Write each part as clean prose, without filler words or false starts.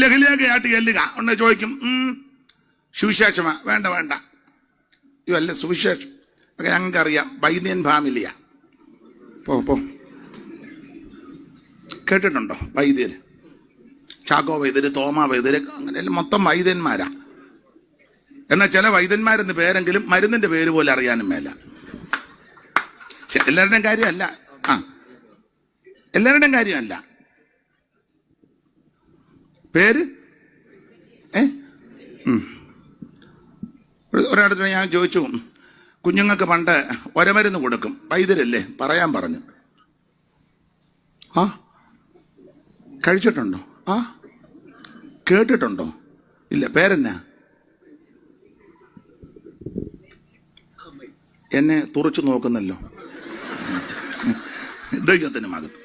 ലഘുലേഖയായിട്ട് ചെല്ലുക. ഒന്ന് ചോദിക്കും, സുവിശേഷമാ? വേണ്ട വേണ്ട, ഇതല്ല സുവിശേഷം. ഒക്കെ ഞങ്ങൾക്കറിയാം, വൈദ്യൻ ഫാമിലിയാ. പോ കേട്ടിട്ടുണ്ടോ വൈദ്യര്? ചാക്കോ വൈദ്യര്, തോമാ വൈദ്യര്, അങ്ങനെ മൊത്തം വൈദ്യന്മാരാ. എന്നാൽ ചില വൈദ്യന്മാരെന്ന് പേരെങ്കിലും മരുന്നിന്റെ പേര് പോലെ അറിയാനും മേല. എല്ലാവരുടെയും കാര്യമല്ല. എല്ലാവരുടെയും കാര്യമല്ല. പേര് ഒരിടത്ത് ഞാൻ ചോദിച്ചു, കുഞ്ഞുങ്ങൾക്ക് പണ്ട് ഒരമരുന്ന് കൊടുക്കും, വൈദ്യരല്ലേ പറയാൻ പറഞ്ഞു. കഴിച്ചിട്ടുണ്ടോ? കേട്ടിട്ടുണ്ടോ? ഇല്ല. പേരെന്നാ? എന്നെ തുറച്ചു നോക്കുന്നല്ലോ ദൈവത്തിന് മകത്ത്.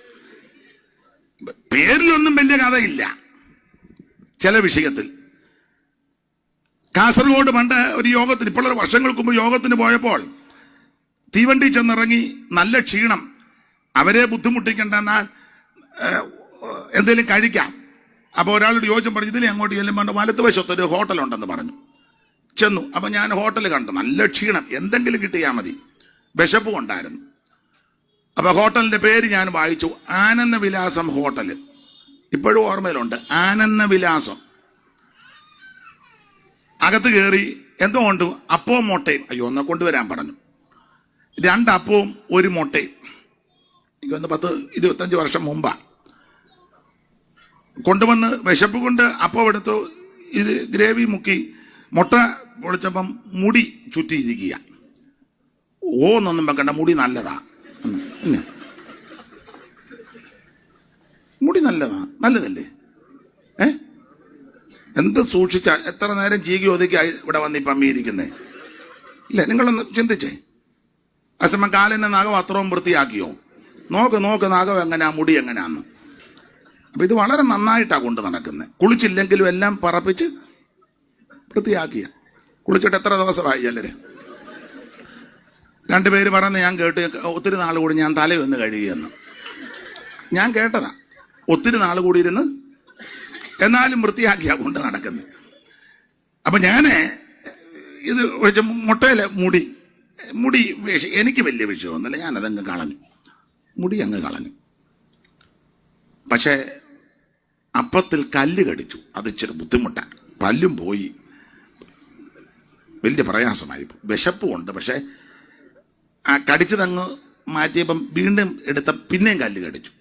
പേരിലൊന്നും വലിയ കഥയില്ല. ചില വിഷയത്തിൽ കാസർഗോഡ് പണ്ട് ഒരു യോഗത്തിന്, ഇപ്പോൾ ഒരു വർഷങ്ങൾക്ക് മുമ്പ് യോഗത്തിന് പോയപ്പോൾ തീവണ്ടി ചെന്നിറങ്ങി, നല്ല ക്ഷീണം. അവരെ ബുദ്ധിമുട്ടിക്കണ്ടെന്നാൽ എന്തെങ്കിലും കഴിക്കാം. അപ്പോൾ ഒരാളോട് ചോദിച്ചും പറഞ്ഞു, ഇതിലെ അങ്ങോട്ട് ചെല്ലുമ്പോൾ വലത്തുവശത്തൊരു ഹോട്ടലുണ്ടെന്ന് പറഞ്ഞു. ചെന്നു. അപ്പം ഞാൻ ഹോട്ടൽ കണ്ടു. നല്ല ക്ഷീണം, എന്തെങ്കിലും കിട്ടിയാൽ മതി, വിശപ്പും ഉണ്ടായിരുന്നു. അപ്പോൾ ഹോട്ടലിൻ്റെ പേര് ഞാൻ വായിച്ചു, ആനന്ദവിലാസം ഹോട്ടൽ. ഇപ്പോഴും ഓർമ്മയിലുണ്ട്, ആനന്ദവിലാസം. അകത്ത് കയറി, എന്തോ ഉണ്ട്, അപ്പവും മുട്ടയും. അയ്യോ, ഒന്ന് കൊണ്ടുവരാൻ പറഞ്ഞു. 2 അപ്പവും 1 മുട്ടയും. എനിക്ക് ഒന്ന് 10-25 വർഷം മുമ്പാ കൊണ്ടുവന്ന്. വിശപ്പ് കൊണ്ട് അപ്പം എടുത്തു, ഇത് ഗ്രേവി മുക്കി, മുട്ട പൊളിച്ചപ്പം മുടി ചുറ്റിയിരിക്കുക. എന്നൊന്നും വെക്കണ്ട, മുടി നല്ലതാ. മുടി നല്ലതല്ലേ? എന്ത് സൂക്ഷിച്ച, എത്ര നേരം ചീകി ഒതുക്കി ഇവിടെ വന്ന് ഇപ്പം അമ്മിയിരിക്കുന്നേ ഇല്ലേ? നിങ്ങളൊന്ന് ചിന്തിച്ചേ. അസമം കാലിൻ്റെ നഖം അത്രയും വൃത്തിയാക്കിയോ? നോക്ക് നഖം എങ്ങനെയാ, മുടി എങ്ങനെയാന്ന്. അപ്പം ഇത് വളരെ നന്നായിട്ടാണ് കൊണ്ട് നടക്കുന്നത്. കുളിച്ചില്ലെങ്കിലും എല്ലാം പറപ്പിച്ച് വൃത്തിയാക്കിയ. കുളിച്ചിട്ട് എത്ര ദിവസമായി ചിലര്? 2 പേര് പറഞ്ഞ് ഞാൻ കേട്ട്, ഒത്തിരി നാൾ കൂടി ഞാൻ തലയൊന്ന് കഴുകിയെന്ന്. ഞാൻ കേട്ടതാ, ഒത്തിരി നാൾ കൂടി ഇരുന്ന് എന്നാലും വൃത്തിയാക്കിയാ കൊണ്ട് നടക്കുന്നത്. അപ്പം ഞാൻ ഇത് ഒഴിച്ച മുട്ടയിലെ മുടി എനിക്ക് വലിയ വിഷയമൊന്നുമില്ല, ഞാനതങ്ങ് കളഞ്ഞു, മുടി അങ്ങ് കളഞ്ഞു. പക്ഷേ അപ്പത്തിൽ കല്ല് കടിച്ചു, അത് ഇച്ചിരി ബുദ്ധിമുട്ടാണ്. പല്ലും പോയി, വലിയ പ്രയാസമായി. വിശപ്പും ഉണ്ട്. പക്ഷേ ആ കടിച്ചതങ്ങ് മാറ്റിയപ്പം വീണ്ടും എടുത്ത പിന്നെയും കല്ല് കടിച്ചു.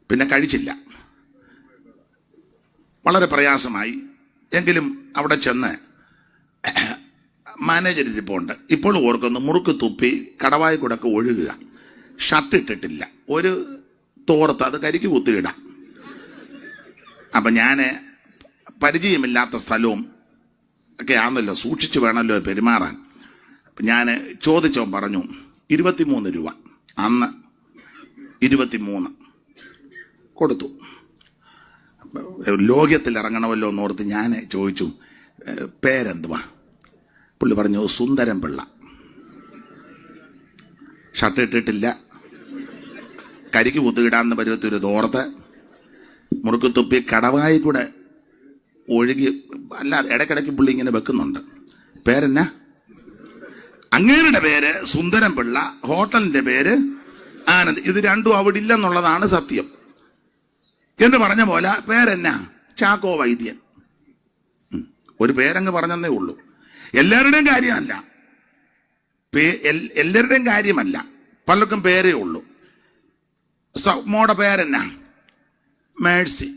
പിന്നെ കഴിച്ചില്ല. വളരെ പ്രയാസമായി. എങ്കിലും അവിടെ ചെന്ന് മാനേജർ ഇരിപ്പുണ്ട്. ഇപ്പോൾ ഓർക്കുന്നു, മുറുക്ക് തുപ്പി കടവായി കൂടൊക്കെ ഒഴുകുക. ഷർട്ട് ഇട്ടിട്ടില്ല, ഒരു തോർത്ത്, അത് കരിക്ക് കുത്തിയിടാം. അപ്പം ഞാൻ പരിചയമില്ലാത്ത സ്ഥലവും ഒക്കെ ആണല്ലോ, സൂക്ഷിച്ച് വേണമല്ലോ പെരുമാറാൻ. ഞാൻ ചോദിച്ചോ, പറഞ്ഞു 23 രൂപ. അന്ന് 23 കൊടുത്തു. ലോകത്തിൽ ഇറങ്ങണമല്ലോ എന്നോർത്ത് ഞാൻ ചോദിച്ചു, പേരെന്തുവാ? പുള്ളി പറഞ്ഞു, സുന്ദരം പിള്ള. ഷർട്ട് ഇട്ടിട്ടില്ല, കരിക്ക് കുത്തിയിടാന്ന് പരുവത്തൊരു തോർത്ത്, മുറുക്ക് തുപ്പി കടവായി കൂടെ ഒഴുകി. അല്ല, ഇടയ്ക്കിടയ്ക്ക് പുള്ളി ഇങ്ങനെ വെക്കുന്നുണ്ട്. പേരെന്നാ? അങ്ങേരുടെ പേര് സുന്ദരം പിള്ള, ഹോട്ടലിന്റെ പേര് ആനന്ദ്. ഇത് രണ്ടും അവിടെ ഇല്ലെന്നുള്ളതാണ് സത്യം. എന്ന് പറഞ്ഞ പോലെ പേരെന്നാ? ചാക്കോ വൈദ്യൻ. ഒരു പേരങ്ങ് പറഞ്ഞതേ ഉള്ളൂ. എല്ലാവരുടെയും കാര്യമല്ല, പലർക്കും പേരേ ഉള്ളൂ. മോടെ പേരെന്നാ? മേഴ്സി.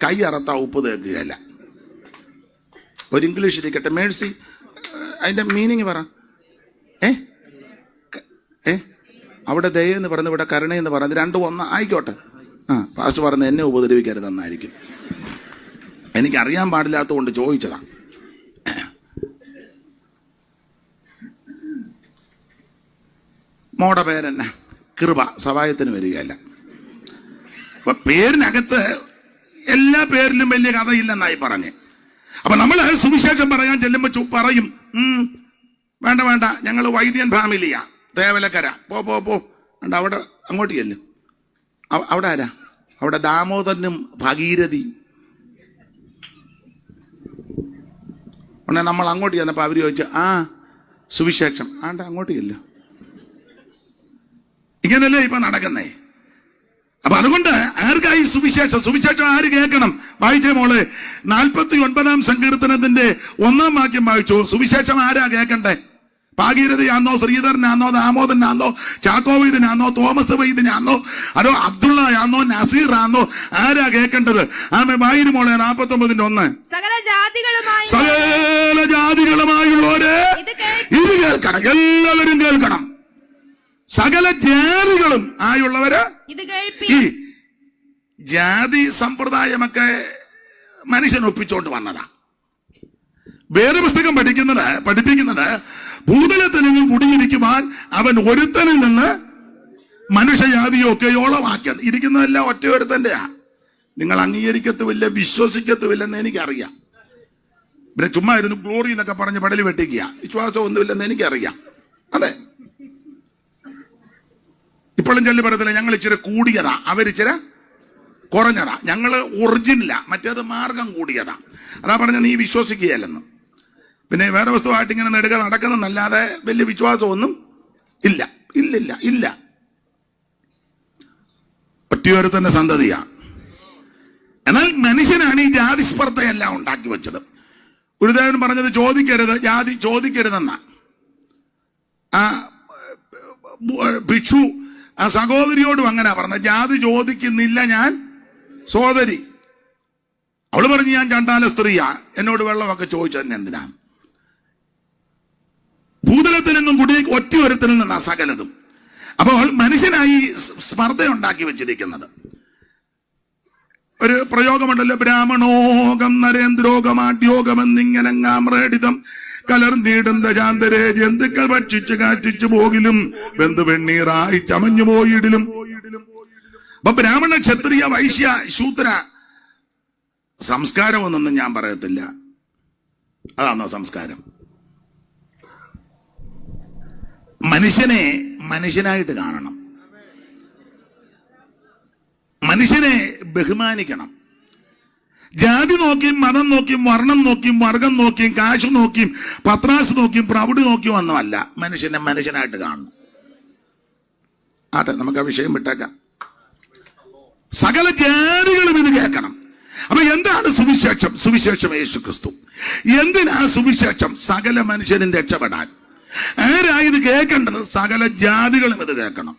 കൈ അറത്ത ഉപ്പ് തേക്കുകയല്ല. ഒരു ഇംഗ്ലീഷ് ഇരിക്കട്ടെ, മേഴ്സി. അതിന്റെ മീനിങ് പറ. അവിടെ ദയെന്ന് പറയുന്നത്, ഇവിടെ കരുണയെന്ന് പറയുന്നത്, രണ്ടും ഒന്ന് ആയിക്കോട്ടെ. പാസ്റ്റർ പറഞ്ഞ് എന്നെ ഉപദ്രവിക്കരുതെന്നായിരിക്കും. എനിക്കറിയാൻ പാടില്ലാത്തത് കൊണ്ട് ചോദിച്ചതാ. മോടെ പേരെന്നാ? കൃപ. സഹായത്തിന് വരികയല്ല. അപ്പൊ പേരിനകത്ത് എല്ലാ പേരിലും വലിയ കഥയില്ലെന്നായി പറഞ്ഞ്. അപ്പൊ നമ്മൾ സുവിശേഷം പറയാൻ ചെല്ലുമ്പോൾ പറയും, വേണ്ട, ഞങ്ങൾ വൈദ്യൻ ഫാമിലിയാ, തേവലക്കര. പോ അവിടെ അങ്ങോട്ട് ചെല്ലും. അവിടെ ആരാ? അവിടെ ദാമോദരനും ഭഗീരഥിയും. ഉടനെ നമ്മൾ അങ്ങോട്ട് ചെന്നപ്പോൾ അവർ ചോദിച്ചു, ആ സുവിശേഷം ആണ്ട് അങ്ങോട്ട് ഇല്ല. ഇങ്ങനല്ലേ ഇപ്പൊ നടക്കുന്നേ. അപ്പൊ അതുകൊണ്ട് ആർക്കായി സുവിശേഷം? സുവിശേഷം ആര് കേൾക്കണം? വായിച്ചേ മോളെ, 49 സങ്കീർത്തനത്തിന്റെ 1 വാക്യം വായിച്ചു. സുവിശേഷം ആരാ കേൾക്കണ്ടേ? ഭാഗീരഥയാന്നോ, ശ്രീധരനാന്നോ, ദാമോദരനാന്നോ, ചാക്കോവൈദ്യനാന്നോ, തോമസ് വൈദ്യനാന്നോ, അതോ അബ്ദുള്ളയാന്നോ, നസീറാന്നോ? ആരാ കേൾക്കേണ്ടത്? ആമേ വായിരു മോളെ 49:1. സകല ജാതികളുമായുള്ളവരെ ഇത് കേൾക്കണം, എല്ലാവരും കേൾക്കണം. സകല ജാതികളും ആയുള്ളവര് ഈ ജാതി സമ്പ്രദായമൊക്കെ മനുഷ്യൻ ഒപ്പിച്ചോണ്ട് വന്നതാ. വേദപുസ്തകം പഠിപ്പിക്കുന്നത് ഭൂതലത്തിൽ നിന്നും കുടിയിരിക്കുവാൻ അവൻ ഒരുത്തനിൽ നിന്ന് മനുഷ്യജാതിയൊക്കെയോളം ആക്കി. ഇരിക്കുന്നതെല്ലാം ഒറ്റ ഒരുത്തന്റെയാ. നിങ്ങൾ അംഗീകരിക്കത്തുമില്ല, വിശ്വസിക്കത്തുമില്ലെന്ന് എനിക്കറിയാം. പിന്നെ ചുമ്മാ ഇരുന്ന് ഗ്ലോറി എന്നൊക്കെ പറഞ്ഞ് പടല് വെട്ടിക്കുക, വിശ്വാസം ഒന്നുമില്ലെന്ന് എനിക്കറിയാം. അതെ, ഇപ്പോഴും ചെല്ലു പറയത്തില്ല ഞങ്ങൾ ഇച്ചിരി കൂടിയതാ, അവരിച്ചിരി കുറഞ്ഞതാ, ഞങ്ങൾ ഒറിജിനലാ, മറ്റേത് മാർഗം കൂടിയതാ. അതാ പറഞ്ഞ നീ വിശ്വസിക്കുകയല്ലെന്ന്. പിന്നെ വേറെ വസ്തുവായിട്ട് ഇങ്ങനെ നെടുക നടക്കുന്നതല്ലാതെ വലിയ വിശ്വാസമൊന്നും ഇല്ല. ഇല്ലില്ല ഇല്ല, ഒറ്റയൊരുത്തന്റെ സന്തതിയാ. എന്നാൽ മനുഷ്യനാണ് ഈ ജാതി സ്പർദ്ധയെല്ലാം ഉണ്ടാക്കി വെച്ചത്. ഗുരുദേവൻ പറഞ്ഞത് ചോദിക്കരുത്, ജാതി ചോദിക്കരുതെന്ന. ആ ഭിക്ഷു ആ സഹോദരിയോടും അങ്ങനെ പറഞ്ഞ, ജാതി ചോദിക്കുന്നില്ല ഞാൻ സോദരി. അവള് പറഞ്ഞു ഞാൻ ചണ്ടാല സ്ത്രീയാ, എന്നോട് വെള്ളമൊക്കെ ചോദിച്ചതിന് എന്തിനാണ്? ഭൂതലത്തിൽ നിന്നും കൂടി ഒറ്റ ഒരുത്തിൽ നിന്നാ സകലതും. അപ്പോൾ മനുഷ്യനായി സ്പർദ്ധ ഉണ്ടാക്കി വെച്ചിരിക്കുന്നത്. ഒരു പ്രയോഗമുണ്ടല്ലോ, ബ്രാഹ്മണോകം നരേന്ദ്രോഗമാഡ്യോഗമെന്നിങ്ങനെ ാമ്രേഡിതം കലർന്നിടുന്ന ചാന്തരെ ജന്തുക്കൾ ഭക്ഷിച്ച് കാറ്റിച്ചു പോകിലും വെന്തു വെണ്ണീറായി ചമഞ്ഞു പോയിടിലും. അപ്പൊ ബ്രാഹ്മണ, ക്ഷത്രിയ, വൈശ്യ, ശൂദ്ര സംസ്കാരമൊന്നും ഞാൻ പറയത്തില്ല. അതാണോ സംസ്കാരം? മനുഷ്യനെ മനുഷ്യനായിട്ട് കാണണം, മനുഷ്യനെ ബഹുമാനിക്കണം. ജാതി നോക്കിയും മതം നോക്കിയും വർണ്ണം നോക്കിയും വർഗം നോക്കിയും കാശ് നോക്കിയും പത്രാസ് നോക്കിയും പ്രൗഢി നോക്കിയും ഒന്നുമല്ല, മനുഷ്യനെ മനുഷ്യനായിട്ട് കാണണം. ആട്ടെ, നമുക്ക് ആ വിഷയം വിട്ടേക്കാം. സകല ജാതികളും ഇത് കേൾക്കണം. അപ്പൊ എന്താണ് സുവിശേഷം? സുവിശേഷം യേശു ക്രിസ്തു. എന്തിനാ സുവിശേഷം? സകല മനുഷ്യനും രക്ഷപ്പെടാൻ. ആരാ ഇത് കേൾക്കേണ്ടത്? സകല ജാതികളും ഇത് കേൾക്കണം.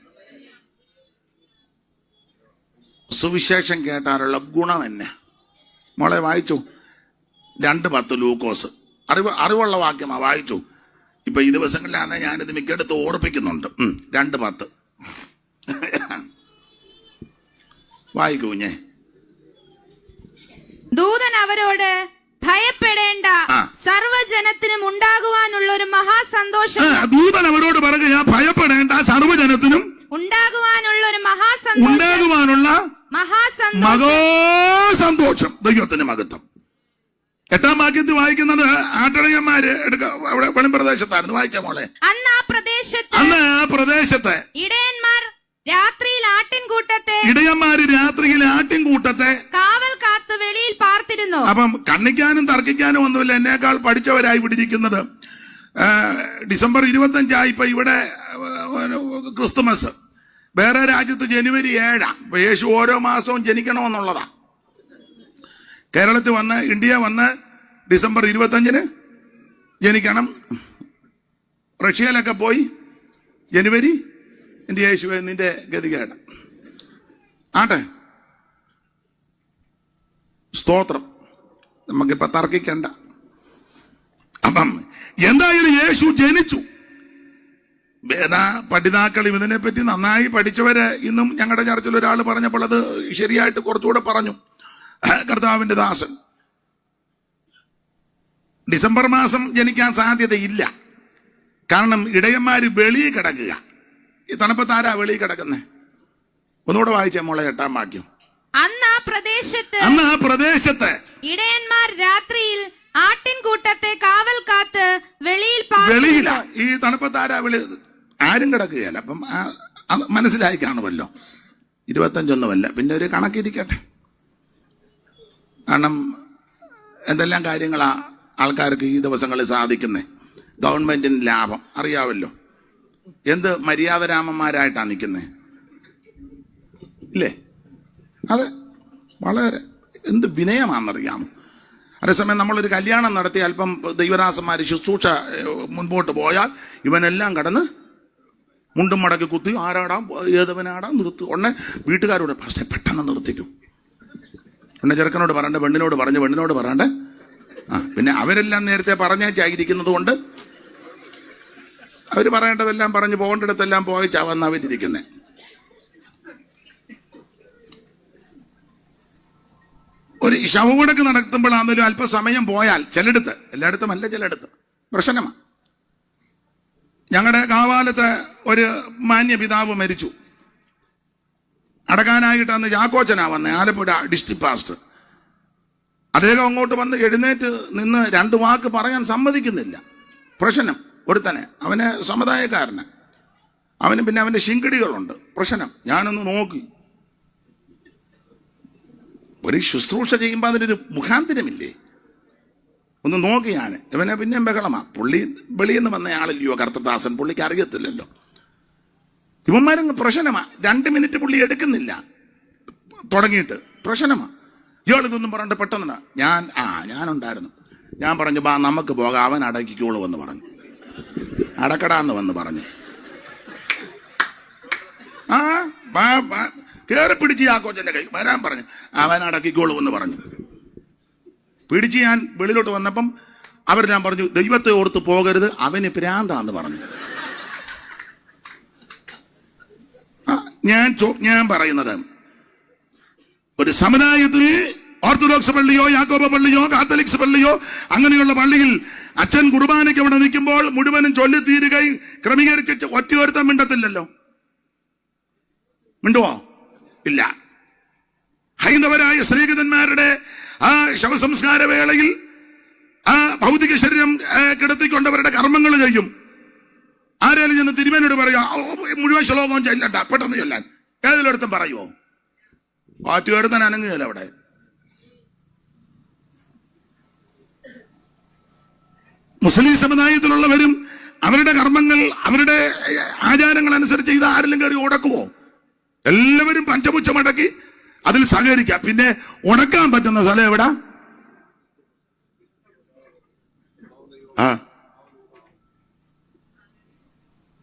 സുവിശേഷം കേട്ടാലുള്ള ഗുണം എന്നെ മോളെ വായിച്ചു. 2:10 ലൂക്കോസ്. അറിവുള്ള വാക്യമാ, വായിച്ചു. ഇപ്പൊ ഈ ദിവസങ്ങളിലാണ് ഞാനിത് മിക്കടുത്ത് ഓർപ്പിക്കുന്നുണ്ട്. 2:10 വായിക്കൂ കുഞ്ഞേ. ദൂതൻ അവരോട് ഭയപ്പെടേണ്ട, സർവ്വജനത്തിനും ഉണ്ടാകുവാനുള്ള ഒരു മഹാസന്തോഷം. ദൂതൻ അവരോട് പറയുക, ഭയപ്പെടേണ്ട, സർവ്വജനത്തിനും ഉണ്ടാകുവാനുള്ള മഹാസന്തോഷം. ദൈവത്തിന് മഹത്വം. 8-ാം വാക്യത്തിൽ വായിക്കുന്നത് ആട്ടിടയന്മാര് അവിടെ വെളിമ്പ്രദേശത്തായിരുന്നു. വായിച്ച മോളെ. അന്ന് ആ പ്രദേശത്ത് ഇടയന്മാര് രാത്രിയിൽ ആട്ടിൻകൂട്ടത്തെ കാവൽ കാത്ത് വെളിയിൽ പാർത്തിരുന്നു. അപ്പം കണ്ണിക്കാനും തർക്കിക്കാനും ഒന്നുമില്ല, എന്നേക്കാൾ പഠിച്ചവരായി വിടിരിക്കുന്നത്. ഡിസംബർ 25 ഇപ്പൊ ഇവിടെ ക്രിസ്തുമസ്. വേറെ രാജ്യത്ത് ജനുവരി 7. ഇപ്പൊ യേശു ഓരോ മാസവും ജനിക്കണമെന്നുള്ളതാ. കേരളത്തിൽ വന്ന്, ഇന്ത്യ വന്ന് ഡിസംബർ 25 ജനിക്കണം. റഷ്യയിലൊക്കെ പോയി ജനുവരി. എന്റെ യേശുവേ, നിന്റെ ഗതികേട്. ആട്ടെ, സ്തോത്രം. നമുക്കിപ്പൊ തർക്കിക്കണ്ട. അപ്പം എന്തായാലും യേശു ജനിച്ചു. പഠിതാക്കളും ഇതിനെപ്പറ്റി നന്നായി പഠിച്ചവര് ഇന്നും ഞങ്ങളുടെ ചർച്ചിൽ ഒരാൾ പറഞ്ഞപ്പോൾ അത് ശരിയായിട്ട് കുറച്ചുകൂടെ പറഞ്ഞു. കർത്താവിന്റെ ദാസൻ ഡിസംബർ മാസം ജനിക്കാൻ സാധ്യതയില്ല. കാരണം ഇടയന്മാര് വെളിയിൽ കിടക്കുക. ഈ തണുപ്പത്ത് ആരാ വെളിയിൽ കിടക്കുന്നത്? ഒന്നുകൂടെ വായിച്ചേ മോളെ, 8-ാം വാക്യം. അന്ന് ആ പ്രദേശത്ത് ഇടയന്മാർ രാത്രിയിൽ ആട്ടിൻകൂട്ടത്തെ കാവൽ കാത്ത് വെളിയിൽ. ഈ തണുപ്പത്ത് ആരാ വെളി? ആരും കിടക്കുകയല്ല. അപ്പം മനസ്സിലായി കാണുമല്ലോ. 25 പിന്നെ ഒരു കണക്കിരിക്കട്ടെ. കാരണം എന്തെല്ലാം കാര്യങ്ങളാ ആൾക്കാർക്ക് ഈ ദിവസങ്ങളിൽ സാധിക്കുന്നേ. ഗവൺമെന്റിന് ലാഭം അറിയാമല്ലോ. എന്ത് മര്യാദരാമന്മാരായിട്ടാണ് നിൽക്കുന്നത് ഇല്ലേ? അതെ, വളരെ എന്ത് വിനയമാണെന്നറിയാമോ? അതേസമയം നമ്മളൊരു കല്യാണം നടത്തി അല്പം ദൈവദാസന്മാർ ശുശ്രൂഷ മുൻപോട്ട് പോയാൽ ഇവനെല്ലാം കടന്ന് മുണ്ടും മടക്കി കുത്തി ആരാടാം ഏതവനാടാം നിർത്തി. ഉടനെ വീട്ടുകാരോട് പക്ഷേ പെട്ടെന്ന് നിർത്തിക്കും. ഉടനെ ചെറുക്കനോട് പറയണ്ടേ, പെണ്ണിനോട് പറയണ്ടേ. പിന്നെ അവരെല്ലാം നേരത്തെ പറഞ്ഞായിരിക്കുന്നത് കൊണ്ട് അവർ പറയേണ്ടതെല്ലാം പറഞ്ഞു പോകേണ്ടിടത്തെല്ലാം പോയിച്ചാ വന്ന് അവരിയ്ക്കുന്നത്. ഒരു ശവമടക്ക് നടത്തുമ്പോഴാണെങ്കിലും അല്പസമയം പോയാൽ ചിലയിടത്ത്, എല്ലായിടത്തും അല്ല, ചിലയിടത്ത് പ്രശ്നമാണ്. ഞങ്ങളുടെ കാവാലത്ത് ഒരു മാന്യ പിതാവ് മരിച്ചു. അടക്കാനായിട്ട് അന്ന് ചാക്കോച്ചനാ വന്നേ, ആലപ്പുഴ ഡിസ്ട്രിക്ട് പാസ്റ്റർ. അദ്ദേഹം അങ്ങോട്ട് വന്ന് എഴുന്നേറ്റ് നിന്ന് 2 വാക്ക് പറയാൻ സമ്മതിക്കുന്നില്ല. പ്രശ്നം ഒരുത്തനെ, അവന് സമുദായക്കാരന്, അവന് പിന്നെ അവന്റെ ശിങ്കിടികളുണ്ട്. പ്രശ്നം ഞാനൊന്ന് നോക്കി. ഒരു ശുശ്രൂഷ ചെയ്യുമ്പോൾ അതിനൊരു മുഖാന്തരമില്ലേ? ഒന്ന് നോക്കി ഞാൻ. ഇവനെ പിന്നെയും ബഹളമാ. പുള്ളി വെളിയിൽ നിന്ന് വന്ന ആളല്ലയോ കർത്തദാസൻ, പുള്ളിക്ക് അറിയത്തില്ലല്ലോ. ഇവന്മാരങ്ങ് പ്രശ്നമാ. 2 മിനിറ്റ് പുള്ളി എടുക്കുന്നില്ല തുടങ്ങിയിട്ട്. പ്രശ്നമാ. ഇയാളിതൊന്നും പറഞ്ഞിട്ട് പെട്ടെന്ന് ഞാനുണ്ടായിരുന്നു. ഞാൻ പറഞ്ഞു ബാ നമുക്ക് പോകാം, അവൻ അടക്കിക്കോളൂ എന്ന് പറഞ്ഞു. അടക്കടാന്ന് വന്ന് പറഞ്ഞു. കയറി പിടിച്ച് ചാക്കോച്ചന്റെ കൈ വരാൻ പറഞ്ഞു. അവൻ അടക്കിക്കോളൂ എന്ന് പറഞ്ഞു. പിടിച്ച് ഞാൻ വെളിയിലോട്ട് വന്നപ്പം ഞാൻ പറഞ്ഞു ദൈവത്തെ ഓർത്ത് പോകരുത്, അവന് ഭ്രാന്താന്ന് പറഞ്ഞു. ഞാൻ പറയുന്നത് ഒരു സമുദായത്തിൽ ഓർത്തഡോക്സ് പള്ളിയോ യാക്കോബ പള്ളിയോ കാത്തലിക്സ് പള്ളിയോ അങ്ങനെയുള്ള പള്ളിയിൽ അച്ഛൻ കുർബാനയ്ക്ക് അവിടെ നിൽക്കുമ്പോൾ മുഴുവനും ചൊല്ലിത്തീരുകയും ക്രമീകരിച്ച് ഒറ്റയൊരുത്തം മിണ്ടത്തില്ലല്ലോ. മിണ്ടുവോ? ഇല്ല. ഹൈന്ദവരായ സ്ത്രീകന്മാരുടെ ആ ശവസംസ്കാര വേളയിൽ ആ ഭൗതിക ശരീരം കിടത്തിക്കൊണ്ടവരുടെ കർമ്മങ്ങൾ ചെയ്യും. ആരെങ്കിലും ചെന്ന് തിരുമേനോട് പറയുക മുഴുവൻ ശ്ലോകം ചെല്ലണ്ട, പെട്ടെന്ന് ചൊല്ലാൻ. ഏതിലൊരുത്തം പറയുമോ? ഒറ്റയൊരുത്തൻ അനങ്ങുകയല്ല അവിടെ. മുസ്ലിം സമുദായത്തിലുള്ളവരും അവരുടെ കർമ്മങ്ങൾ, അവരുടെ ആചാരങ്ങൾ അനുസരിച്ച് ഇത് ആരെങ്കിലും കയറി ഉടക്കുമോ? എല്ലാവരും പഞ്ചപുച്ഛമടക്കി അതിൽ സഹകരിക്കാം. പിന്നെ ഉടക്കാൻ പറ്റുന്ന സ്ഥലം എവിടാ?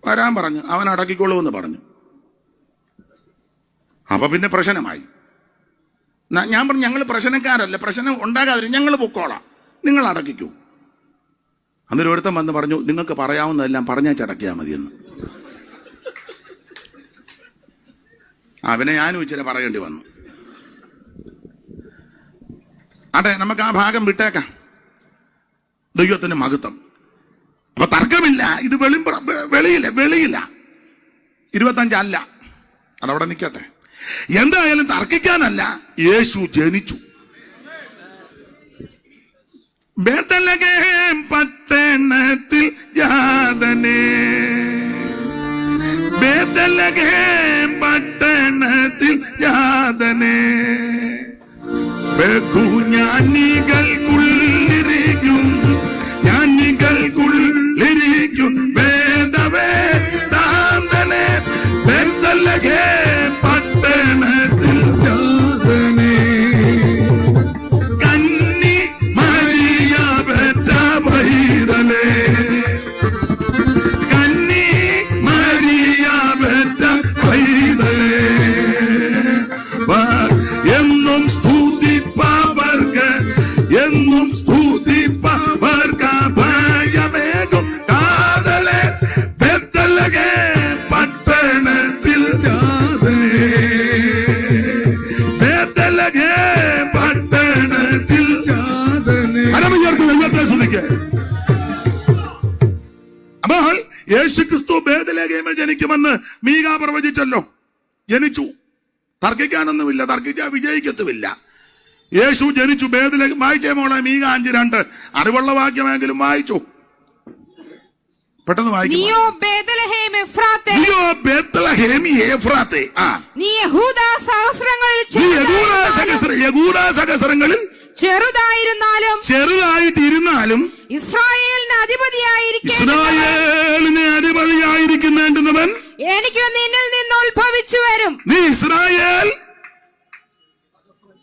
വരാൻ പറഞ്ഞു, അവൻ അടക്കിക്കൊള്ളൂ എന്ന് പറഞ്ഞു. അപ്പൊ പിന്നെ പ്രശ്നമായി. ഞാൻ പറഞ്ഞു ഞങ്ങൾ പ്രശ്നക്കാരല്ല, പ്രശ്നം ഉണ്ടാകാതിരി ഞങ്ങൾ പൊക്കോളാം, നിങ്ങൾ അടക്കിക്കൂ. അന്നേരം ഒരുത്തം വന്ന് പറഞ്ഞു നിങ്ങൾക്ക് പറയാവുന്നതെല്ലാം പറഞ്ഞാൽ ചടക്കിയാൽ മതിയെന്ന്. അവനെ ഞാനും ഇച്ചിരി പറയേണ്ടി വന്നു. അതെ, നമുക്ക് ആ ഭാഗം വിട്ടേക്കാം. ദൈവത്തിന് മഹത്വം. അപ്പൊ തർക്കമില്ല. ഇത് വെളിയില്ല 25 അല്ല, അതവിടെ നിൽക്കട്ടെ. എന്തായാലും തർക്കിക്കാനല്ല, യേശു ജനിച്ചു. ബേത്ലഹേം പട്ടണത്തിൽ ജാതനേ, ബേത്ലഹേം പട്ടണത്തിൽ ജാതനേ, ജ്ഞാനികൾക്കുള്ളിരിക്കും വേദവേദാന്തനേ, ബേത്ലഹേം പട്ടണത്തിൽ ജാതനേ, കന്നി മരിയ പെറ്റ പൈതലേ, കന്നി മരിയ പെറ്റ പൈതലേ, എന്നും സ്തുതിപ്പവർക്ക്, എന്നും സ്തുതിപ്പവർക്ക് ഭയമേകും കാതലേ, ബേത്ലഹേം പട്ടണത്തിൽ ജാതനേ, ബേത്ലഹേം പട്ടണത്തിൽ ജാതനേ. ദൈവത്തെ സ്തുതിക്ക്. അപ്പോൾ യേശുക്രിസ്തു ബേത്ലഹേമിൽ ജനിക്കുമെന്ന് മീകാ പ്രവചിച്ചല്ലോ. ജനിച്ചു. തർക്കിക്കാനൊന്നുമില്ല, തർക്കിക്കാൻ വിജയിക്കത്തുമില്ല. യേശു ജനിച്ചു. ബേത്ലഹേം വായിച്ചേ മോളെ, മീകാ 5:2. അറിവുള്ള വാക്യമെങ്കിലും വായിച്ചു. പെട്ടെന്ന് വായിക്കും. നീ ബേത്ലഹേം എഫ്രാത്തെ, നീ നീ യഹൂദാ സഹസ്രങ്ങളിൽ ചെറുതായിട്ടിരുന്നാലും ഇസ്രായേലിന് അധിപതിയായിരിക്കുന്നവൻ എനിക്ക് നിന്നിൽ നിന്ന് ഉത്ഭവിച്ചു വരും. നീ ഇസ്രായേൽ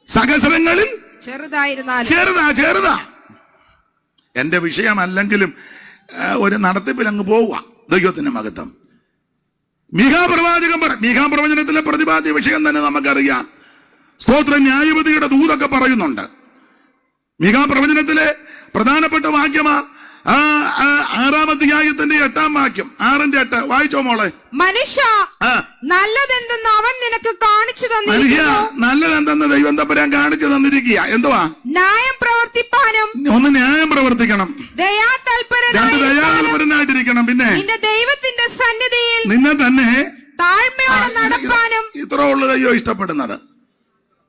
സഹസ്രങ്ങളിൽ ചെറുതാ. എന്റെ വിഷയമല്ലെങ്കിലും ഒരു നടത്തിപ്പിൽ അങ്ങ് പോവുക. ദൈവത്തിന്റെ മഹത്വം. മീഖാപ്രവചനത്തിലെ പ്രതിപാദ്യ വിഷയം തന്നെ നമുക്കറിയാം. സ്തോത്രം. ന്യായപതിയുടെ ദൂതൊക്കെ പറയുന്നുണ്ട്. മീഖാപ്രവചനത്തിലെ പ്രധാനപ്പെട്ട വാക്യമാ 6-ാം അധ്യായത്തിന്റെ 8-ാം വാക്യം. 6:8 വായിച്ചോ മോളെ. മനുഷ്യ, നല്ലതെന്തെന്ന് അവൻ നിനക്ക് കാണിച്ചു നല്ലതെന്തെന്ന് ദൈവം തമ്പുരാൻ കാണിച്ചു തന്നിരിക്കുക. എന്തുവാ? ന്യായം പ്രവർത്തിപ്പാനും. ഒന്ന് ന്യായം പ്രവർത്തിക്കണം, ദയാതൽപരനായിട്ടിരിക്കണം. പിന്നെ നിന്റെ ദൈവത്തിന്റെ സന്നിധിയിൽ നിന്നെ തന്നെ താഴ്മയോടെ നടപ്പാനും. ഇത്ര ഉള്ളു ദൈവം ഇഷ്ടപ്പെടുന്നത്.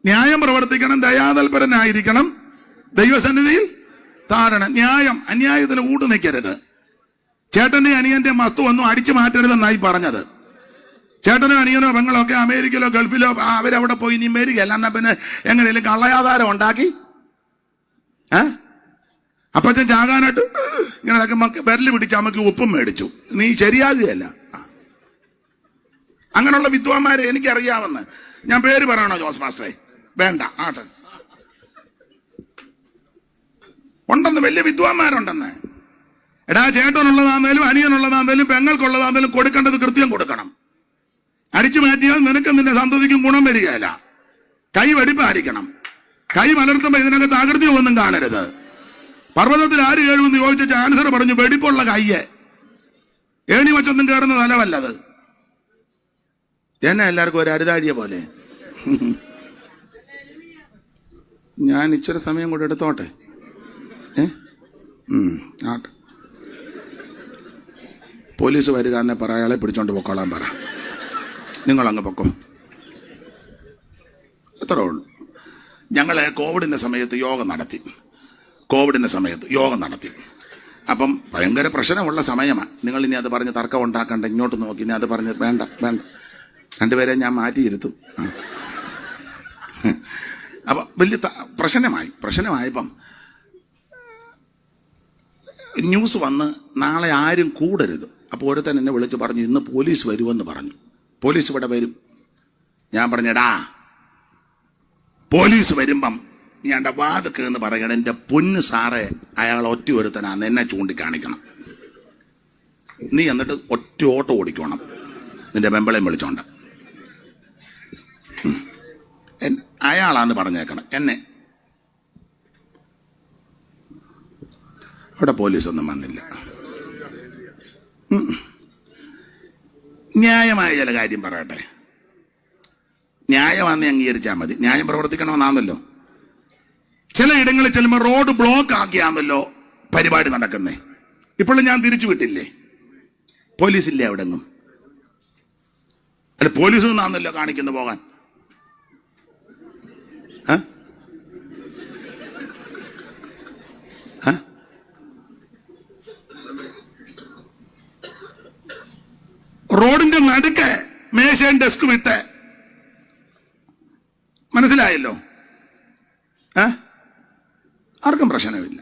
ന്യായം പ്രവർത്തിക്കണം, ദയാതൽപരനായിരിക്കണം, ദൈവസന്നിധിയിൽ താഴണം. ന്യായം, അന്യായത്തിന് കൂട്ടു നിൽക്കരുത്. ചേട്ടന്റെ അനിയന്റെ വസ്തു ഒന്നും അടിച്ചു മാറ്റരുതെന്നായി പറഞ്ഞത്. ചേട്ടനോ അനിയനോ പെങ്ങളോ ഒക്കെ അമേരിക്കയിലോ ഗൾഫിലോ അവരവിടെ പോയി ഇനി മേരികയല്ല. എന്നാ പിന്നെ എങ്ങനെയും കള്ളയാധാരം ഉണ്ടാക്കി അപ്പച്ചൻ ചാകാനായിട്ട് ഇങ്ങനെ വിരല് പിടിച്ച് അമ്മക്ക് ഉപ്പും മേടിച്ചു. നീ ശരിയാകുകയല്ല. അങ്ങനെയുള്ള വിദ്വാന്മാരെ എനിക്കറിയാമെന്ന്. ഞാൻ പേര് പറയണോ ജോസ് മാസ്റ്ററെ? വേണ്ട, ആട്ടെ. ഉണ്ടെന്ന്, വലിയ വിദ്വാന്മാരുണ്ടെന്ന്. എടാ, ചേട്ടനുള്ളതാന്നേലും അനിയനുള്ളതാന്നേലും പെങ്ങൾക്കുള്ളതാന്നേലും കൊടുക്കേണ്ടത് കൃത്യം കൊടുക്കണം. അടിച്ചു മാറ്റിയാൽ നിനക്ക് നിന്റെ സന്തതിക്കും ഗുണം വരികയില്ല. കൈ വെടിപ്പായിരിക്കണം. കൈ മലർത്തുമ്പോ ഇതിനകത്ത് ആകൃതി ഒന്നും കാണരുത്. പർവ്വതത്തിൽ ആര് കേഴുമെന്ന് ചോദിച്ച ആൻസർ പറഞ്ഞു, വെടിപ്പുള്ള കയ്യെ. ഏണി വച്ചൊന്നും കയറുന്ന തലവല്ലത്. എന്നെ എല്ലാവർക്കും ഒരു അരുതാഴിയെ പോലെ. ഞാൻ ഇച്ചിരി സമയം കൂടെ എടുത്തോട്ടെ. ആട്ടെ. പോലീസ് വരിക എന്നെ പറ, അയാളെ പിടിച്ചോണ്ട് പൊക്കോളാൻ പറ. നിങ്ങളങ്ങ് പൊക്കോ. എത്ര ഉള്ളു. ഞങ്ങളെ കോവിഡിന്റെ സമയത്ത് യോഗം നടത്തി. അപ്പം ഭയങ്കര പ്രശ്നമുള്ള സമയമാണ്. നിങ്ങൾ ഇനി അത് പറഞ്ഞ് തർക്കം ഉണ്ടാക്കണ്ട. ഇങ്ങോട്ട് നോക്കി ഇനി അത് പറഞ്ഞ് വേണ്ട. രണ്ടുപേരെ ഞാൻ മാറ്റിയിരുത്തും. അപ്പൊ വലിയ പ്രശ്നമായപ്പം ന്യൂസ് വന്ന് നാളെ ആരും കൂടരുത്. അപ്പോൾ ഒരുത്തൻ എന്നെ വിളിച്ച് പറഞ്ഞു, ഇന്ന് പോലീസ് വരുമെന്ന് പറഞ്ഞു. പോലീസ് ഇവിടെ വരും. ഞാൻ പറഞ്ഞടാ, പോലീസ് വരുമ്പം ഞാൻ വാതൊക്കെ എന്ന് പറയണം, എൻ്റെ പൊന്നു സാറേ, അയാൾ ഒറ്റ ഒരുത്തനാന്ന് എന്നെ ചൂണ്ടിക്കാണിക്കണം. നീ എന്നിട്ട് ഒറ്റ ഓട്ടോ ഓടിക്കണം നിന്റെ മെമ്പളെയും വിളിച്ചോണ്ട്. അയാളാന്ന് പറഞ്ഞേക്കണം എന്നെ. അവിടെ പോലീസൊന്നും വന്നില്ല. ന്യായമായ ചില കാര്യം പറയട്ടെ. ന്യായമാണെന്ന് അംഗീകരിച്ചാൽ മതി. ന്യായം പ്രവർത്തിക്കണമെന്നാണല്ലോ. ചില ഇടങ്ങളിൽ ചെല്ലുമ്പോൾ റോഡ് ബ്ലോക്ക് ആക്കിയാണല്ലോ പരിപാടി നടക്കുന്നേ. ഇപ്പോഴും ഞാൻ തിരിച്ചു വിട്ടില്ലേ? പോലീസില്ലേ അവിടെങ്ങും? അല്ല, പോലീസ് നിന്നാണല്ലോ കാണിക്കുന്നു പോകാൻ. റോഡിന്റെ നടുക്ക് മേശയും ഡെസ്കും ഇട്ട്. മനസ്സിലായല്ലോ? ആർക്കും പ്രശ്നമില്ല.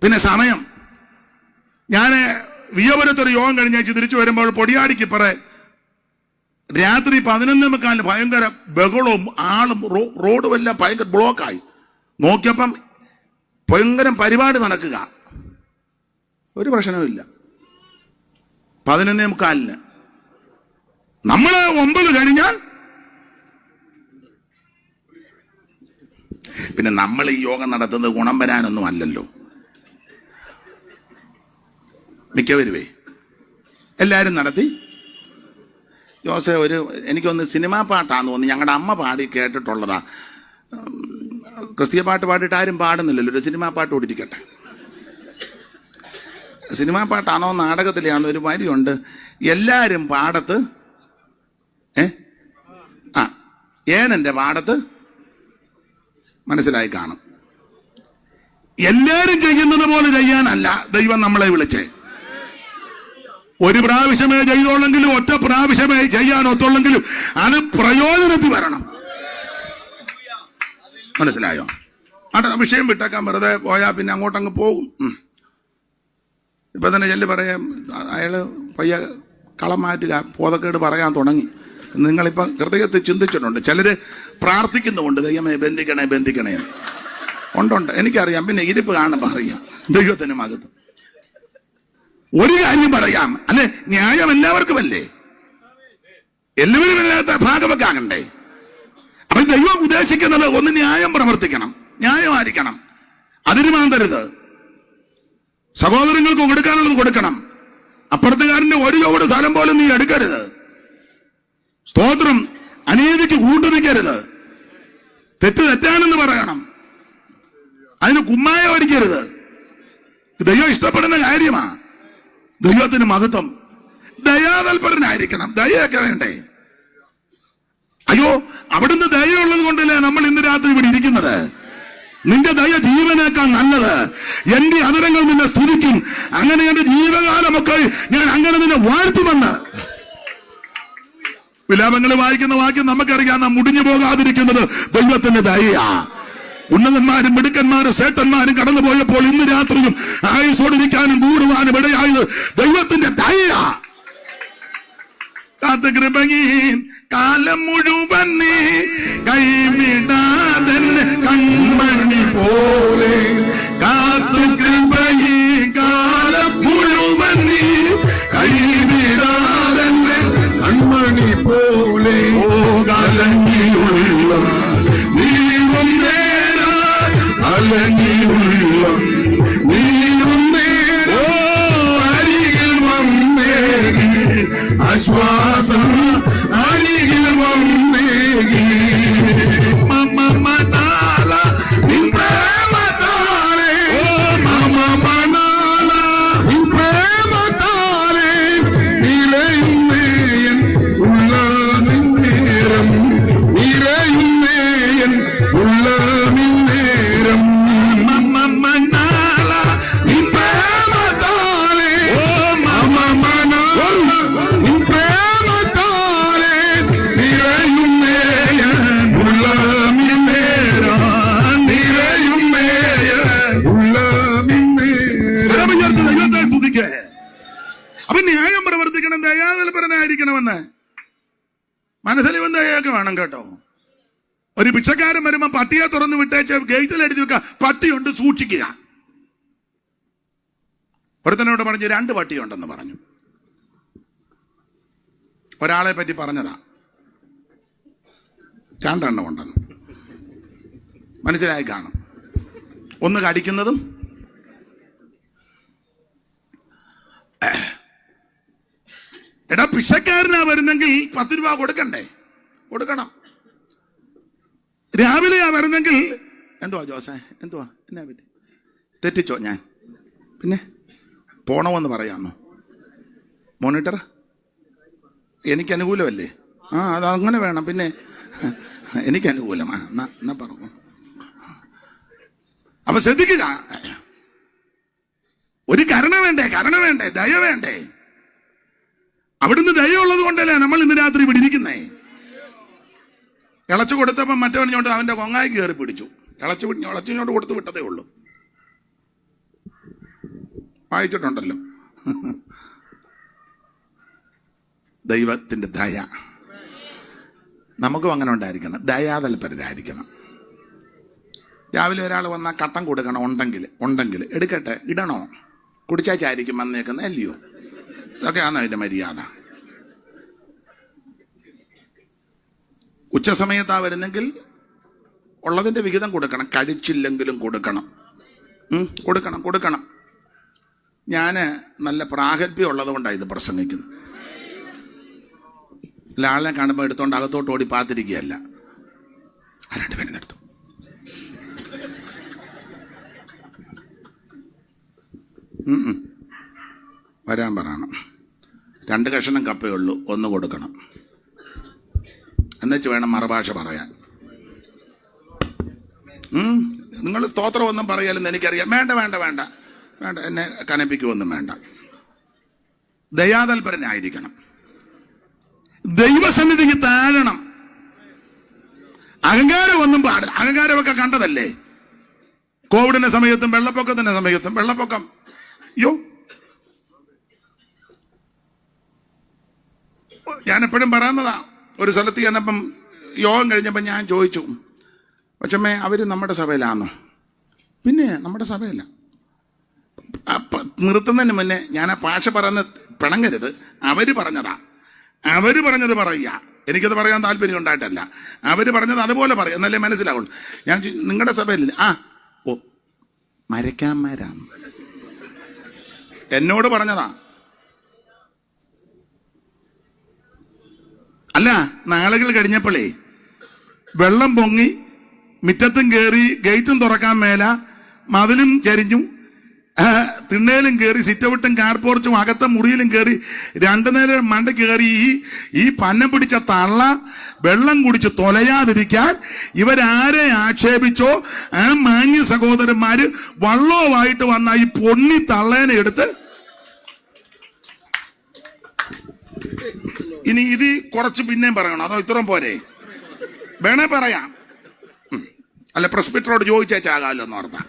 പിന്നെ സമയം, ഞാൻ വിയപുരത്തൊരു യോഗം കഴിഞ്ഞാഴ്ച തിരിച്ചു വരുമ്പോൾ പൊടിയാടിക്ക് രാത്രി 11:15 ഭയങ്കര ബഹളവും ആളും റോഡും എല്ലാം ഭയങ്കര ബ്ലോക്കായി. നോക്കിയപ്പം ഭയങ്കര പരിപാടി നടക്കുക. ഒരു പ്രശ്നവുമില്ല. 11:15 നമ്മള് 9 കഴിഞ്ഞാൽ പിന്നെ നമ്മൾ ഈ യോഗം നടത്തുന്നത് ഗുണം വരാനൊന്നും അല്ലല്ലോ. മിക്കവരുവേ എല്ലാവരും നടത്തി. ജോസെ, എനിക്കൊന്ന് സിനിമാ പാട്ടാന്ന് തോന്നി. ഞങ്ങളുടെ അമ്മ പാടി കേട്ടിട്ടുള്ളതാ. ക്രിസ്തീയ പാട്ട് പാടിയിട്ട് ആരും പാടുന്നില്ലല്ലോ. ഒരു സിനിമാ പാട്ട് ഓടിരിക്കട്ടെ. സിനിമാ പാട്ടാണോ നാടകത്തിലാണോ ഒരു വരിയുണ്ട്, എല്ലാരും പാടത്ത് ഏനന്റെ പാടത്ത്. മനസ്സിലായി കാണും. എല്ലാരും ചെയ്യുന്നത് പോലെ ചെയ്യാനല്ല ദൈവം നമ്മളെ വിളിച്ചേ. ഒരു പ്രാവശ്യമേ ചെയ്തോളെങ്കിലും, ഒറ്റ പ്രാവശ്യമേ ചെയ്യാൻ ഒത്തുള്ളെങ്കിലും അത് പ്രയോജനത്തിൽ വരണം. മനസ്സിലായോ? വിഷയം വിട്ടേക്കാൻ വെറുതെ പോയാൽ പിന്നെ അങ്ങോട്ടങ്ങ് പോകും. ഇപ്പൊ തന്നെ ചെല്ലു പറയാം, അയാള് പയ്യ കളം മാറ്റുക, ബോധക്കേട് പറയാൻ തുടങ്ങി. നിങ്ങളിപ്പം ഹൃദയത്തിൽ ചിന്തിച്ചിട്ടുണ്ട്. ചിലര് പ്രാർത്ഥിക്കുന്നുമുണ്ട്, ദൈവമേ ബന്ധിക്കണേ ബന്ധിക്കണേ. ഉണ്ട്, എനിക്കറിയാം. പിന്നെ ഇരിപ്പ് കാണുമ്പോൾ അറിയാം ദൈവത്തിന് മഹത്വം. ഒരു കാര്യം പറയാം, അല്ലെ, ന്യായം എല്ലാവർക്കും അല്ലേ? എല്ലാവരും ഇതിനകത്ത് ഭാഗവക്കാകണ്ടേ? അപ്പൊ ദൈവം ഉദ്ദേശിക്കുന്നത് ഒന്ന് ന്യായം പ്രവർത്തിക്കണം, ന്യായമായിരിക്കണം. അതിന് മാന്തരുത്. സഹോദരങ്ങൾക്ക് കൊടുക്കാനുള്ളത് കൊടുക്കണം. അപ്പുറത്തുകാരന്റെ ഒരു ലോഡ് സ്ഥലം പോലും നീ എടുക്കരുത്. സ്തോത്രം. അനീതിക്ക് കൂട്ടുനിൽക്കരുത്. തെറ്റ് തെറ്റാണെന്ന് പറയണം. അതിന് കുമ്മായ ഒരിക്കരുത്. ദൈവം ഇഷ്ടപ്പെടുന്ന കാര്യമാ. ദൈവത്തിന് മഹത്വം. ദയാതൽപരനായിരിക്കണം. ദയൊക്കെ വേണ്ടേ? അയ്യോ, അവിടുന്ന് ദയുള്ളത് കൊണ്ടല്ലേ നമ്മൾ ഇന്ന് രാത്രി ഇവിടെ ഇരിക്കുന്നത്. നിന്റെ ദയ ജീവനേക്കാൾ നല്ലത്. എന്റെ അതരങ്ങൾ നിന്നെ സ്തുതിക്കും. അങ്ങനെ എന്റെ ജീവകാലമൊക്കെ ഞാൻ അങ്ങനെ നിന്നെ വാഴ്ത്തുമെന്ന്. വിലാപങ്ങൾ വായിക്കുന്ന വാക്യം നമുക്കറിയാം. നാം മുടിഞ്ഞു പോകാതിരിക്കുന്നത് ദൈവത്തിന്റെ ദയയാ. ഉന്നതന്മാരും മിടുക്കന്മാരും സേട്ടന്മാരും കടന്നു പോയപ്പോൾ ഇന്ന് രാത്രിയും ആയുസോടിരിക്കാനും കൂടുവാനും ഇടയായത് ദൈവത്തിന്റെ ദയയാ. കാത്ത് കൃപകീൻ കാലം മുഴുവൻ നീ കൈവിടാതെന്നെ കൺമണി പോലെ. കാത്ത് കൃപകീ കാലം മുഴുവൻ നീ കൈവിടാതെന്നെ കൺമണി പോലെ. ഓ കലങ്ങിയുള്ള നീയും നേരാ, കലങ്ങിയുള്ള നീയും നേരാ, അരികിൽ വന്നേകി ആശ്വാസം, അരികിൽ വന്നേകി മമനാല നിൻ പ്രേമത്താലേ. ഓ മമനാല നിൻ പ്രേമത്താലേ നിലയുന്നേയൻ ഉള്ള നിന്നേരം, നിലയുന്നേയൻ ഉള്ള നിന്നേരം. മമനാല നിൻ പ്രേമത്താലേ. ഓ മമനാല നിൻ പ്രേമത്താലേ നിലയുന്നേയൻ ഉള്ള നിന്നേരം, നിലയുന്നേയൻ ഉള്ള നിന്നേരം. ദൈവത്തെ സ്തുതിക്കേ. അപ്പൊ ന്യായം പ്രവർത്തിക്കണം, ദയാതൽപരനായിരിക്കണമെന്ന് മനസ്സിലും ദയൊക്കെ വേണം കേട്ടോ. ഒരു ഭിക്ഷക്കാരൻ വരുമ്പോ പട്ടിയെ തുറന്നു വിട്ടേച്ച് ഗേറ്റിൽ എഴുതി വെക്കുക, പട്ടിയുണ്ട് സൂക്ഷിക്കുക. ഒരുത്തനോട് പറഞ്ഞു 2 പട്ടിയുണ്ടെന്ന് പറഞ്ഞു. ഒരാളെ പറ്റി പറഞ്ഞതാ, 2 എണ്ണം ഉണ്ടെന്ന്. മനസ്സിലായി കാണും. ഒന്ന് കടിക്കുന്നതും എടാ ഭിക്ഷക്കാരനാ വരുന്നെങ്കിൽ 10 രൂപ കൊടുക്കണ്ടേ? കൊടുക്കണം. രാവിലെയാ വരുന്നെങ്കിൽ എന്തുവാ ജോസേ, എന്തുവാ, എന്നാ പറ്റി, തെറ്റിച്ചോ ഞാൻ? പിന്നെ പോണമെന്ന് പറയാമോ? മോണിറ്റർ എനിക്ക് അനുകൂലമല്ലേ? അതങ്ങനെ വേണം. പിന്നെ എനിക്ക് അനുകൂലമാ, എന്നാ പറഞ്ഞു. അപ്പൊ ശ്രദ്ധിക്കുക, ഒരു കരുണ വേണ്ടേ, കരുണ വേണ്ടേ, ദയ വേണ്ടേ? അവിടുന്ന് ദയ ഉള്ളത് കൊണ്ടല്ലേ നമ്മൾ ഇന്ന് രാത്രി ഇവിടെ ഇരിക്കുന്നേ. ഇളച്ചു കൊടുത്തപ്പം മറ്റവനിഞ്ഞോട്ട് അവന്റെ കൊങ്ങായി കയറി പിടിച്ചു. ഇളച്ചിഞ്ഞോട്ട് കൊടുത്തു വിട്ടതേ ഉള്ളൂ. വായിച്ചിട്ടുണ്ടല്ലോ. ദൈവത്തിന്റെ ദയ നമുക്കും അങ്ങനെ ഉണ്ടായിരിക്കണം. ദയാതൽപരരായിരിക്കണം. രാവിലെ ഒരാൾ വന്നാൽ കട്ടൻ കൊടുക്കണം. ഉണ്ടെങ്കിൽ എടുക്കട്ടെ, ഇടണോ? കുടിച്ചാച്ചായിരിക്കും വന്നേക്കുന്നത് അല്ലയോ? ഇതൊക്കെയാണ് അതിന്റെ മര്യാദ. ഉച്ചസമയത്താ വരുന്നെങ്കിൽ ഉള്ളതിന്റെ വിഹിതം കൊടുക്കണം. കഴിച്ചില്ലെങ്കിലും കൊടുക്കണം. കൊടുക്കണം. ഞാന് നല്ല പ്രാഗൽഭ്യം ഉള്ളത് കൊണ്ടാണ് ഇത് പ്രസംഗിക്കുന്നത്. ആളിനെ കാണുമ്പോൾ എടുത്തോണ്ട് അകത്തോട്ട് ഓടി പാത്തിരിക്കുകയല്ല. ആരാണ്ട് വരുന്നെടുത്തു. വരാൻ പറയണം. 2 കഷണം കപ്പേ ഉള്ളൂ, 1 കൊടുക്കണം. എന്നുവെച്ച് വേണം മറുഭാഷ പറയാൻ. നിങ്ങൾ സ്തോത്രം ഒന്നും പറയാലെന്ന് എനിക്കറിയാം. വേണ്ട, എന്നെ കനപ്പിക്കുമൊന്നും വേണ്ട. ദയാതൽപരനായിരിക്കണം. ദൈവസന്നിധിക്ക് താഴണം. അഹങ്കാരം ഒന്നും പാടില്ല. അഹങ്കാരമൊക്കെ കണ്ടതല്ലേ? കോവിഡിന്റെ സമയത്തും വെള്ളപ്പൊക്കത്തിന്റെ സമയത്തും വെള്ളപ്പൊക്കം. അയ്യോ, ഞാൻ എപ്പോഴും പറയുന്നതാ. ഒരു സ്ഥലത്ത് ചെന്നപ്പം യോഗം കഴിഞ്ഞപ്പം ഞാൻ ചോദിച്ചു, കൊച്ചമ്മേ അവര് നമ്മുടെ സഭയിലാണോ? പിന്നെ നമ്മുടെ സഭയില. നിർത്തുന്നതിന് മുന്നേ ഞാൻ ആ ഭാഷ പറയുന്ന പിണങ്ങരുത്. അവര് പറഞ്ഞത് പറയുക. എനിക്കത് പറയാൻ താല്പര്യം ഉണ്ടായിട്ടല്ല. അവര് പറഞ്ഞത് അതുപോലെ പറയാം, എന്നല്ലേ മനസ്സിലാവുള്ളൂ. ഞാൻ നിങ്ങളുടെ സഭയിൽ ഓ മരക്കാന്മാരാണ് എന്നോട് പറഞ്ഞതാ. അല്ല, നാളുകൾ കഴിഞ്ഞപ്പോഴേ വെള്ളം പൊങ്ങി, മിറ്റത്തും കയറി, ഗേറ്റും തുറക്കാൻ മേല, മതിലും ചരിഞ്ഞു, തിണ്ണയിലും കയറി, സിറ്റൗട്ടും കാർപോർച്ചും അകത്തെ മുറിയിലും കയറി, രണ്ടു നേരം മണ്ട കയറി ഈ പന്നം പിടിച്ച തള്ള വെള്ളം കുടിച്ച് തൊലയാതിരിക്കാൻ ഇവരാരെ ആക്ഷേപിച്ചോ ആ മാന്യ സഹോദരന്മാര് വള്ളവുമായിട്ട് വന്ന ഈ പൊണ്ണി തള്ളേനെ എടുത്ത് ഇനി ഇത് കുറച്ച് പിന്നെയും പറയണം, അതോ ഇത്രയും പോരെ? വേണേ പറയാം. അല്ല, പ്രസ്ബിറ്ററോട് ചോദിച്ചാകാമല്ലോ എന്ന് ഓർത്താ.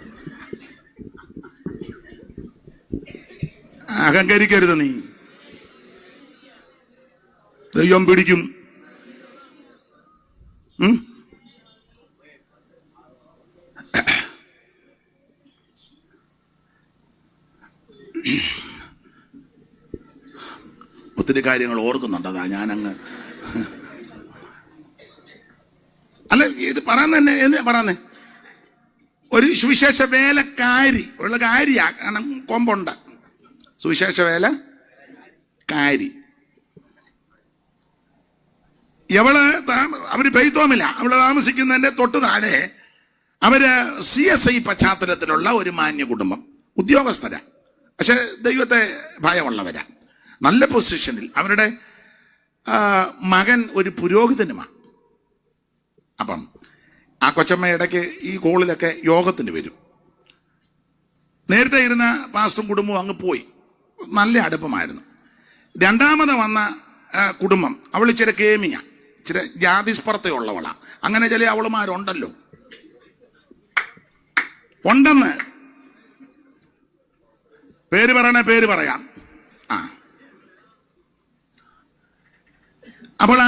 അഹങ്കരിക്കരുത് നീ, ദൈവം പിടിക്കും. ഒത്തിരി കാര്യങ്ങൾ ഓർക്കുന്നുണ്ട്, അതാ ഞാനങ്ങ്. അല്ല, ഇത് പറയുന്ന തന്നെ എന്തിനാ പറയുന്നേ? ഒരു സുവിശേഷ വേലക്കാരി ഉള്ള കാര്യാ, കാരണം കൊമ്പുണ്ട്. സുവിശേഷ വേല കാരി. അവര് പെയ്ത്തോമില്ല, അവള് താമസിക്കുന്നതിന്റെ തൊട്ട് താഴെ അവര് CSI പശ്ചാത്തലത്തിലുള്ള ഒരു മാന്യ കുടുംബം, ഉദ്യോഗസ്ഥരാ, പക്ഷെ ദൈവത്തെ ഭയമുള്ളവരാ, നല്ല പൊസിഷനിൽ. അവരുടെ മകൻ ഒരു പുരോഹിതനുമാണ്. അപ്പം ആ കൊച്ചമ്മ ഇടയ്ക്ക് ഈ കോളിലൊക്കെ യോഗത്തിന് വരും. നേരത്തെ ഇരുന്ന പാസ്റ്ററും കുടുംബവും അങ്ങ് പോയി, നല്ല അടുപ്പമായിരുന്നു. രണ്ടാമത് വന്ന കുടുംബം, അവൾ ഇച്ചിരി കേമിയ, ഇച്ചിരി ജാതിസ്പർദ്ധയുള്ളവളാ. അങ്ങനെ ചില അവളുമാരുണ്ടല്ലോ, ഉണ്ടെന്ന് പേര് പറയണേ, പേര് പറയാം. അപ്പോൾ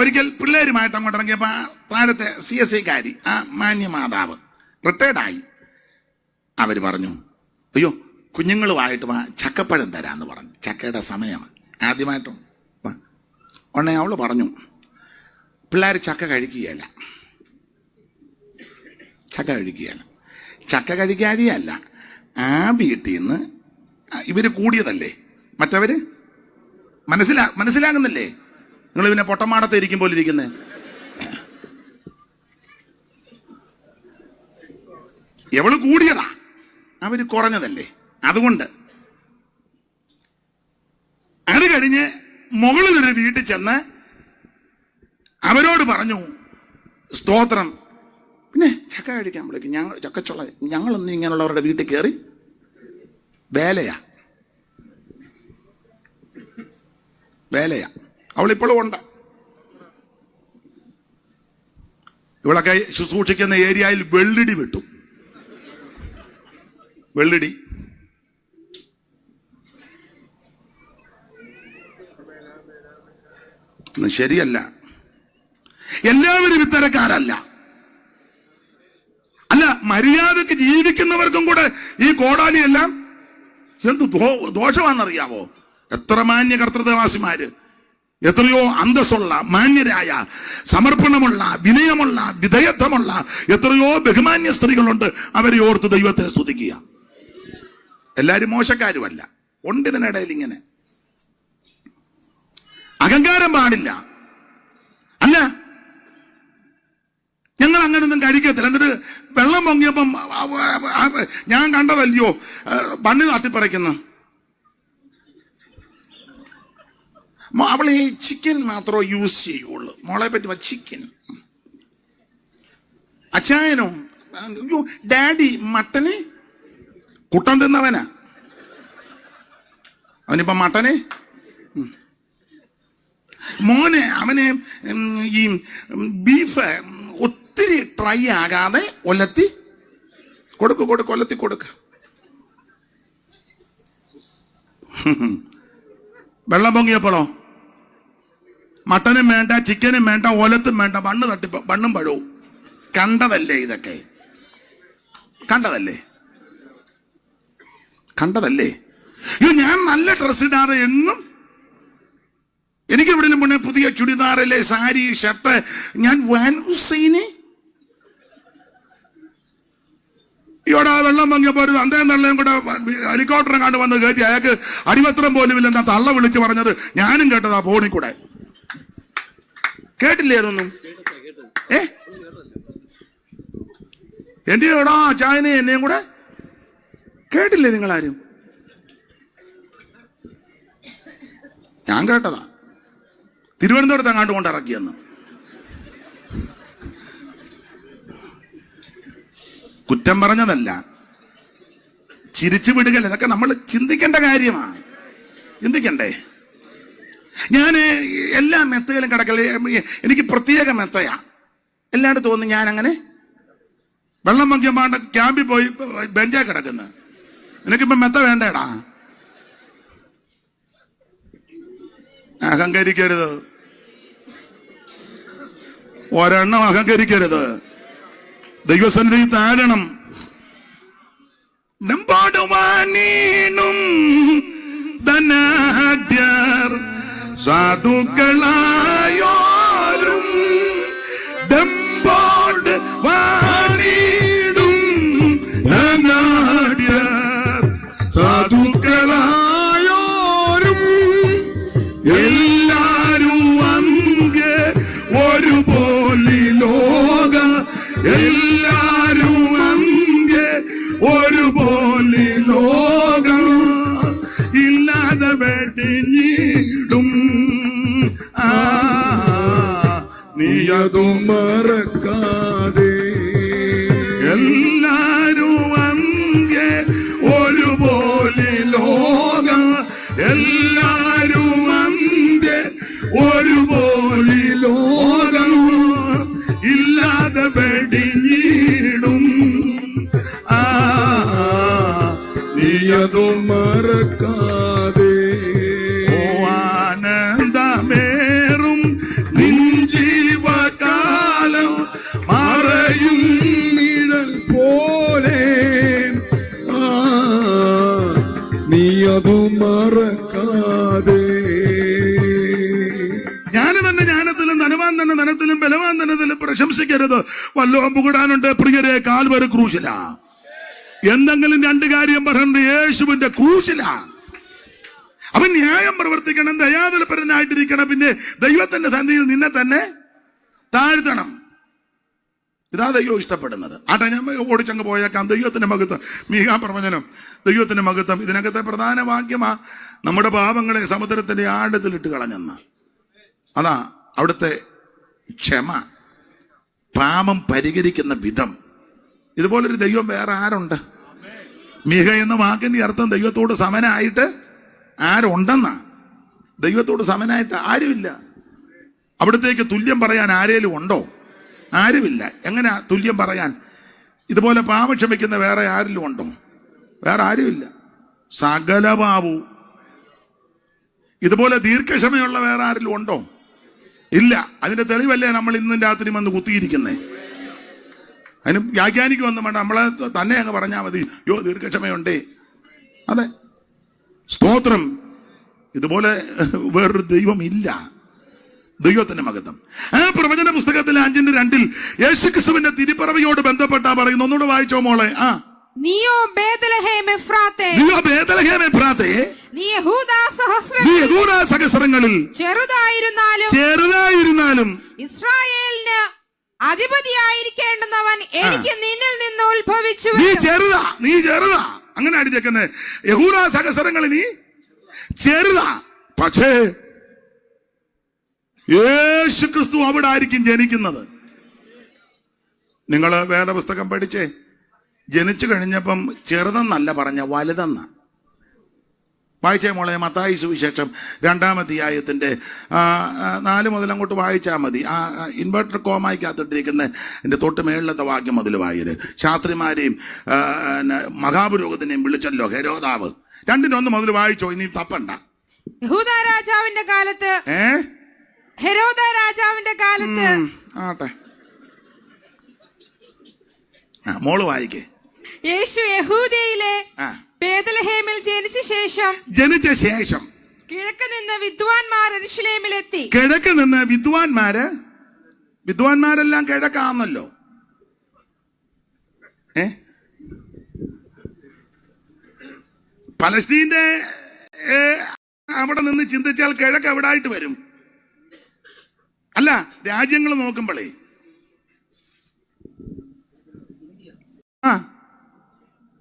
ഒരിക്കൽ പിള്ളേരുമായിട്ട് അങ്ങോട്ട് ഇറങ്ങിയപ്പോ താഴത്തെ CSI കാരി, ആ മാന്യ മാതാവ് റിട്ടയർഡായി. അവര് പറഞ്ഞു, അയ്യോ കുഞ്ഞുങ്ങളുമായിട്ട് വാ, ചക്കപ്പഴം തരാന്ന് പറഞ്ഞു. ചക്കയുടെ സമയമാണ്. ആദ്യമായിട്ടും ഉടനെ അവള് പറഞ്ഞു, പിള്ളേർ ചക്ക കഴിക്കുകയല്ല. ചക്ക കഴിക്കാതെയല്ല, ആ വീട്ടിൽ നിന്ന് ഇവര് കൂടിയതല്ലേ മറ്റവര്. മനസ്സിലാകുന്നില്ലേ? നിങ്ങൾ പിന്നെ പൊട്ടമാടത്ത് ഇരിക്കും പോലെ ഇരിക്കുന്നേ. എവള് കൂടിയതാ, അവര് കുറഞ്ഞതല്ലേ. അതുകൊണ്ട് അത് കഴിഞ്ഞ് മുകളിലൊരു വീട്ടിൽ ചെന്ന് അവരോട് പറഞ്ഞു, സ്തോത്രം, പിന്നെ ചക്ക കഴിക്കാൻ വിളിക്കും, ഞങ്ങൾ ചക്കച്ചുള, ഞങ്ങളൊന്നും ഇങ്ങനെയുള്ളവരുടെ വീട്ടിൽ കയറി വേലയാ. അവളിപ്പോഴും ഉണ്ട്. ഇവളൊക്കെ ശുശ്രൂഷിക്കുന്ന ഏരിയയിൽ വെള്ളിടി വിട്ടു. വെള്ളിടി ശരിയല്ല. എല്ലാവരും ഇത്തരക്കാരല്ല. അല്ല, മര്യാദക്ക് ജീവിക്കുന്നവർക്കും കൂടെ ഈ കോടാലിയെല്ലാം എന്ത് ദോഷമാണെന്നറിയാവോ? എത്ര മാന്യ കർത്തൃദാസിമാര്, എത്രയോ അന്തസ്സുള്ള, മാന്യരായ, സമർപ്പണമുള്ള, വിനയമുള്ള, വിധേയത്വമുള്ള എത്രയോ ബഹുമാന്യ സ്ത്രീകളുണ്ട്. അവരെ ഓർത്ത് ദൈവത്തെ സ്തുതിക്കുക. എല്ലാരും മോശക്കാരുമല്ല, ഉണ്ട് ഇതിനിടയിൽ. ഇങ്ങനെ അഹങ്കാരം പാടില്ല. അല്ല, ഞങ്ങൾ അങ്ങനൊന്നും കഴിക്കത്തില്ല. എന്നിട്ട് വെള്ളം പൊങ്ങിയപ്പം ഞാൻ കണ്ടതല്ലയോ പണി തട്ടിപ്പറിക്കുന്ന. അവൾ ഈ ചിക്കൻ മാത്രമേ യൂസ് ചെയ്യുള്ളൂ. മോളെ പറ്റി ചിക്കൻ. അച്ചായനോ, അയ്യോ ഡാഡി മട്ടന് കുട്ടൻ തിന്നവനാ, അവനിപ്പോ മട്ടന്. മോനെ അവന് ഈ ബീഫ് ഒത്തിരി ട്രൈ ആകാതെ ഒലത്തി കൊടുക്ക് കൊല്ലത്തി കൊടുക്ക. വെള്ളം പൊങ്ങിയപ്പോഴോ മട്ടനും വേണ്ട, ചിക്കനും വേണ്ട, ഒലത്തും വേണ്ട, മണ്ണ് തട്ടിപ്പോ മണ്ണും പഴവും. കണ്ടതല്ലേ ഇതൊക്കെ? കണ്ടതല്ലേ? ഞാൻ നല്ല ഡ്രസ് ഇടാതെ എങ്ങും, എനിക്ക് എവിടെയും പോണേ പുതിയ ചുടിദാറല്ലേ, സാരി, ഷർട്ട്. ഞാൻ വാൻ ഹുസൈനെ ഇവിടെ വെള്ളം പൊങ്ങിയപ്പോ ഒരു അന്തേം തള്ളയും കൂടെ ഹെലികോപ്റ്ററും കണ്ട് വന്ന് കയറ്റി. അയാൾക്ക് അടിവസ്ത്രം പോലും ഇല്ലെന്നാ തള്ള വിളിച്ച് പറഞ്ഞത്. ഞാനും കേട്ടതാ ഫോണിൽ കൂടെ. കേട്ടില്ലേ അതൊന്നും? എന്റെ എടാ ചായനെ എന്നെയും കൂടെ കേട്ടില്ലേ നിങ്ങളാരും? ഞാൻ കേട്ടതാ. തിരുവനന്തപുരത്ത് അങ്ങാണ്ട് കൊണ്ട് ഇറക്കിയെന്ന്. കുറ്റം പറഞ്ഞതല്ല, ചിരിച്ചു വിടുകയല്ല. ഇതൊക്കെ നമ്മൾ ചിന്തിക്കേണ്ട കാര്യമാണ്. ചിന്തിക്കണ്ടേ? ഞാൻ എല്ലാ മെത്തയിലും കിടക്കല്. എനിക്ക് പ്രത്യേക മെത്തയാ. എല്ലായിടത്തും തോന്നി ഞാൻ അങ്ങനെ വെള്ളം പൊങ്ങിയപ്പാണ്ട് ക്യാമ്പിൽ പോയി ബെഞ്ചാ കിടക്കുന്നത്. നിനക്കിപ്പം മെത്ത വേണ്ടേടാ. അഹങ്കരിക്കരുത്, ഒരെണ്ണം അഹങ്കരിക്കരുത്. ദൈവസന്നിധി താഴണം. ധനാഢ്യർ സാധുക്കളായോരും ഡംബോട് വാണിടും. ധനാഢ്യർ സാധുക്കളായോരും എല്ലാരും അന്ത്യ ഒരുപോലെ ലോക. എല്ലാരും അന്ത്യ ഒരുപോലെ ലോകം ഇല്ലാതെ വെടിഞ്ഞിടും. നീയതു മറക്കാതെ. എല്ലാരും അന്ത്യ ഒരുപോലെ ലോകം. എല്ലാരും അന്ത്യ ഒരുപോലെ ലോകം ഇല്ലാതെ വെടിഞ്ഞിടും. നീയതു മറക്കാതെ. ആനന്ദമേറും നിൻ ജീവകാലം മറയും നിഴൽ പോലെ. നീയതു മറക്കാതെ. ജ്ഞാനത്തിലും ധനവാൻ തന്നെ ധനത്തിലും ബലവാൻ ധനത്തിലും പ്രശംസിക്കരുത്. വല്ലതും പുകിടാനുണ്ട് പ്രിയരെ, കാൽവരി ക്രൂശിലാ. എന്തെങ്കിലും രണ്ട് കാര്യം പറഞ്ഞത് യേശുവിന്റെ ക്രൂശിലാ. അവൻ ന്യായം പ്രവർത്തിക്കണം, ദയാതലപരനായിട്ടിരിക്കണം, പിന്നെ ദൈവത്തിന്റെ സന്നിധിയിൽ നിന്നെ തന്നെ താഴ്ത്തണം. ഇതാ ദൈവം ഇഷ്ടപ്പെടുന്നത്. ആട്ടെ, ഞാൻ ഓടിച്ചങ്ങ് പോയേക്കാം. ദൈവത്തിന്റെ മഹത്വം, മീകാ പ്രവചനം, ദൈവത്തിന്റെ മഹത്വം. ഇതിനകത്തെ പ്രധാന വാക്യമാ നമ്മുടെ പാപങ്ങളെ സമുദ്രത്തിന്റെ ആഴത്തിലിട്ട് കളഞ്ഞെന്ന്. അതാ അവിടുത്തെ ക്ഷമ, പാപം പരിഹരിക്കുന്ന വിധം. ഇതുപോലൊരു ദൈവം വേറെ ആരുണ്ട്? മീക എന്ന വാക്കിന്റെ അർത്ഥം ദൈവത്തോട് സമനായിട്ട് ആരുണ്ടെന്നാ. ദൈവത്തോട് സമനായിട്ട് ആരുമില്ല. അവിടത്തേക്ക് തുല്യം പറയാൻ ആരേലും ഉണ്ടോ? ആരുമില്ല. എങ്ങനെ തുല്യം പറയാൻ? ഇതുപോലെ പാപം ക്ഷമിക്കുന്ന വേറെ ആരിലും ഉണ്ടോ? വേറെ ആരുമില്ല. സകല പാപവും. ഇതുപോലെ ദീർഘക്ഷമയുള്ള വേറെ ആരിലും ഉണ്ടോ? ഇല്ല. അതിന്റെ തെളിവല്ലേ നമ്മൾ ഇന്നും രാത്രി വന്ന് കുത്തിയിരിക്കുന്നേ. അതിന് വ്യാഖ്യാനിക്കുമെന്ന് വേണ്ട, നമ്മളെ തന്നെ അങ്ങ് പറഞ്ഞാൽ മതി. യോ ദീർഘക്ഷമയുണ്ടേ. അതെ, സ്തോത്രം. ഇതുപോലെ വേറൊരു ദൈവം ഇല്ല. ദൈവത്തിന്റെ മഹത്വം. ആ പ്രവചന പുസ്തകത്തിലെ 5:2 യേശുക്രിസ്തുവിന്റെ തിരുപ്പിറവിയോട് ബന്ധപ്പെട്ടാ പറയുന്നു. ഒന്നുകൂടെ വായിച്ചോ മോളെ. നീയോ ബേത്ലഹേം എഫ്രാത്തേ, നീ യഹൂദാ സഹസ്രങ്ങളിൽ ചെറുതായിരുന്നാലും ഇസ്രായേലിന് അധിപതിയായിരിക്കേണ്ടുന്നവൻ എനിക്ക് നിന്നിൽ നിന്ന് ഉത്ഭവിച്ചു. നീ ചെറുതാ. അങ്ങനെ അടിച്ചേക്കുന്നേ. യഹൂദാ സഹസ്രങ്ങളിൽ നീ ചെറുതാ. പക്ഷേ യേശു ക്രിസ്തു അവിടെ ആയിരിക്കും ജനിക്കുന്നത്. നിങ്ങൾ വേദപുസ്തകം പഠിച്ചേ. ജനിച്ചു കഴിഞ്ഞപ്പം ചെറുതെന്നല്ല പറഞ്ഞ, വലുതെന്ന. വായിച്ചേ മോളെ, മത്തായി സുവിശേഷം 2-ാം അധ്യായത്തിൻ്റെ 4 മുതൽ അങ്ങോട്ട് വായിച്ചാൽ മതി. ഇൻവെർട്ടർ കോമായിക്കകത്തിട്ടിരിക്കുന്ന എൻ്റെ തൊട്ട് മേളിലത്തെ വാക്യം മുതൽ വായര്. ശാസ്ത്രിമാരെയും മഹാപുരോഹിതനെയും വിളിച്ചല്ലോ ഹെരോദാവ്. 2-1 മുതൽ വായിച്ചോ, ഇനി തപ്പണ്ട. യഹൂദ രാജാവിന്റെ കാലത്ത് ഹെരോദ രാജാവിന്റെ കാലത്ത് ആട്ടെ, മോള് വായിക്കേ. യേശു യഹൂദയിലെ ബേത്ലഹേമിൽ ജനിച്ച ശേഷം കിഴക്ക് നിന്ന് വിദ്വാൻമാർ യെരൂശലേമിലെത്തി. കിഴക്ക് നിന്ന് വിദ്വാൻമാരെല്ലാം കിഴക്കാന്നല്ലോ. പലസ്തീന്റെ അവിടെ നിന്ന് ചിന്തിച്ചാൽ കിഴക്ക് എവിടായിട്ട് വരും? അല്ല, രാജ്യങ്ങൾ നോക്കുമ്പോഴേ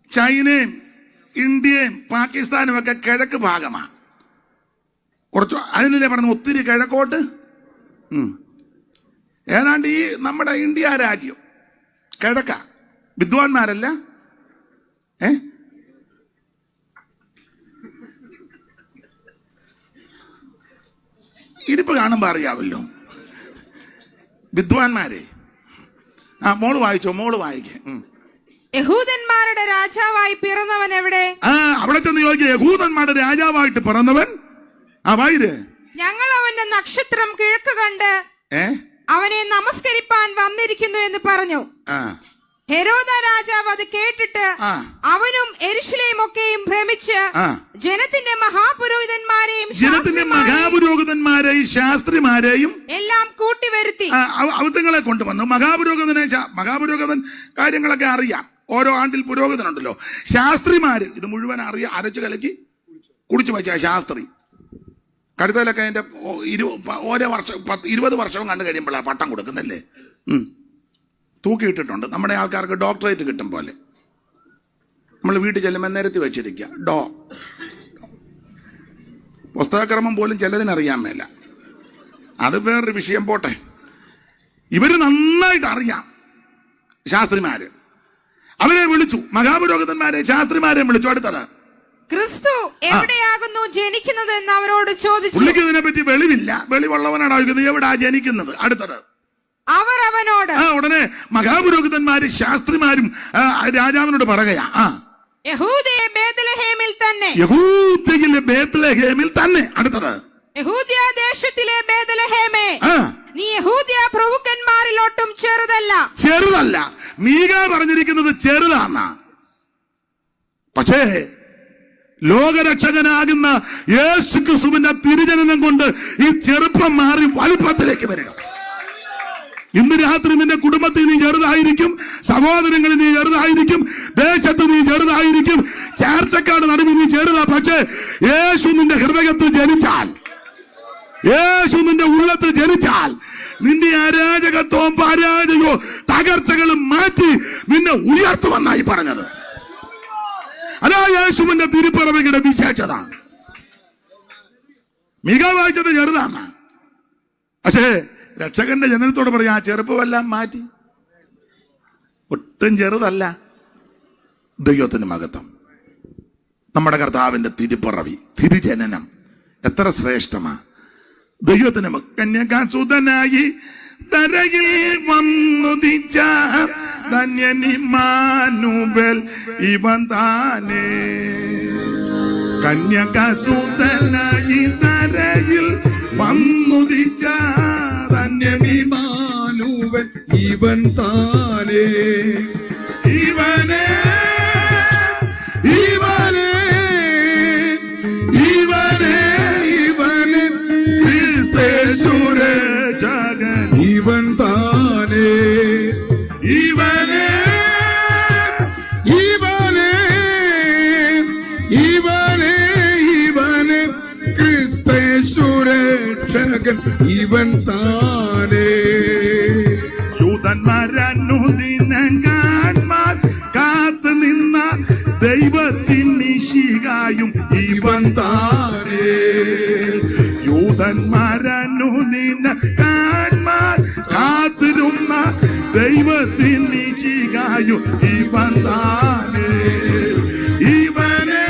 ചൈനയും ഇന്ത്യയും പാകിസ്ഥാനും ഒക്കെ കിഴക്ക് ഭാഗമാണ്. കുറച്ച് അതിനല്ലേ പറഞ്ഞത് ഒത്തിരി കിഴക്കോട്ട്. ഏതാണ്ട് ഈ നമ്മുടെ ഇന്ത്യ രാജ്യം കിഴക്ക. വിദ്വാൻമാരല്ല. ഇരിപ്പ് കാണുമ്പോ അറിയാമല്ലോ വിദ്വാൻമാരെ. മോള് വായിച്ചോ, മോള് വായിക്കേ. യഹൂദന്മാരുടെ രാജാവായി പിറന്നവൻ എവിടെ? അവിടെ ചെന്ന് ചോദിക്കുക, യഹൂദന്മാരുടെ രാജാവായിട്ട് പിറന്നവൻ വായിര്. ഞങ്ങൾ അവന്റെ നക്ഷത്രം കിഴക്ക് കണ്ട് അവനെ നമസ്കരിപ്പാൻ വന്നിരിക്കുന്നു എന്ന് പറഞ്ഞു. ഹെരോദ രാജാവ് അത് കേട്ടിട്ട് അവനും യെരൂശലേം ഒക്കെയും ഭ്രമിച്ച് ജനത്തിന്റെ മഹാപുരോഹിതന്മാരെയും ശാസ്ത്രിമാരെയും എല്ലാം കൂട്ടിവരുത്തി അവതങ്ങളെ കൊണ്ടുവന്നു. മഹാപുരോഹിതൻ കാര്യങ്ങളൊക്കെ അറിയാം. ഓരോ ആണ്ടിൽ പുരോഹിതനുണ്ടല്ലോ. ശാസ്ത്രിമാര് ഇത് മുഴുവൻ അരച്ചു കലക്കി കുടിച്ചു വെച്ച ശാസ്ത്രി. കടുത്തലൊക്കെ അതിന്റെ ഓരോ വർഷം 20 വർഷവും കണ്ടു കഴിയുമ്പോഴാണ് പട്ടം കൊടുക്കുന്നല്ലേ. തൂക്കിയിട്ടിട്ടുണ്ട്. നമ്മുടെ ആൾക്കാർക്ക് ഡോക്ടറേറ്റ് കിട്ടും പോലെ. നമ്മൾ വീട്ടിൽ ചെല്ലുമ്പോൾ നിരത്തി വെച്ചിരിക്കുക. പുസ്തകക്രമം പോലും ചിലതിനറിയാൻ മേല. അത് വേറൊരു വിഷയം, പോട്ടെ. ഇവര് നന്നായിട്ട് അറിയാം. ശാസ്ത്രിമാര് അവരെ വിളിച്ചു. മഹാപുരോഹിതന്മാരെ ശാസ്ത്രിമാരെ വിളിച്ചു. അടുത്തത് ക്രിസ്തു എവിടെയാകുന്നു ജനിക്കുന്നത് എന്ന് അവരോട് ചോദിച്ചു. പുള്ളിക്ക് ഇതിനെപ്പറ്റി വെളിവില്ല. വെളിവുള്ളവനാണ് ചോദിക്കുന്നത് എവിടാ ജനിക്കുന്നത്. അടുത്തത് അവർ അവനോട് ഉടനെ മഹാപുരോഹിതന്മാരും ശാസ്ത്രിമാരും രാജാവിനോട് പറയുകയാ, യഹൂദയിലെ ബേത്ലഹേമിൽ തന്നെ. അടുത്തത് യഹൂദ്യ ദേശത്തിലെ ബേത്ലഹേമേ, നീ യഹൂദ്യ പ്രഭുക്കന്മാരിലോട്ടും ചെറുതല്ല. മീക പറഞ്ഞിരിക്കുന്നത് ചെറുതാന്ന. പക്ഷേ ലോകരക്ഷകനാകുന്ന യേശു ക്രിസ്തുവിന്റെ തിരുജനനം കൊണ്ട് ഈ ചെറുപ്പം മാറി വലുപ്പത്തിലേക്ക് വരിക. ഇന്ന് രാത്രി നിന്റെ കുടുംബത്തിൽ നീ ചെറുതായിരിക്കും, സഹോദരങ്ങളിൽ നീ ചെറുതായിരിക്കും, ദേശത്ത് നീ ചെറുതായിരിക്കും, ചാർച്ചക്കാട് നടുവിൽ നീ ചെറുതാ. പക്ഷേ യേശു നിന്റെ ഹൃദയത്തിൽ ജനിച്ചാൽ, യേശു നിന്റെ ഉള്ളത്തിൽ ജനിച്ചാൽ, നിന്റെ അരാജകത്വവും പരാജയവും തകർച്ചകളും മാറ്റി നിന്നെ ഉയർത്തുമെന്നായി പറഞ്ഞത്. അതാ യേശുവിന്റെ തിരുപ്പിറവിയുടെ വിശേഷത. മിക വായിച്ചത് ചെറുതാണ്. പക്ഷേ രക്ഷകന്റെ ജനനത്തോട് പറയാ, ചെറുപ്പമെല്ലാം മാറ്റി. ഒട്ടും ചെറുതല്ല. ദൈവത്തിന് മഹത്വം. നമ്മുടെ കർത്താവിന്റെ തിരുപ്പിറവി, തിരുജനനം എത്ര ശ്രേഷ്ഠമാ. ദൈവത്തിന് കന്യകാസുതനായി തരയിൽ വന്നുദിച്ച ധന്യനിമാനുവൽ ഇവൻ താനേ. കന്യകാസുതനായി തരയിൽ വന്നുദിച്ച ധന്യനിമാനുവൽ ഇവൻ താനേ. ഇവനെ ഇവനെ ഇവനെ ഇവനെ ക്രിസ്തേശുരേ ജഗൻ ഇവൻ താനേ. ഇവനെ ഇവനെ ഇവനെ ഇവനെ ക്രിസ്തേശുരക്ഷകൻ ഇവൻ താനേ. യൂതന്മാരനുദിനങ്ങാന്മാർ കാത്തു നിന്ന ദൈവത്തിൻ മിശിഹായും ഇവൻ താനേ. യൂതന്മാരനുദിനങ്ങാന്മാർ കാത്തിരുന്ന ദൈവത്തിൻ മിശിഹായും ഇവൻ താനേ. ഇവനെ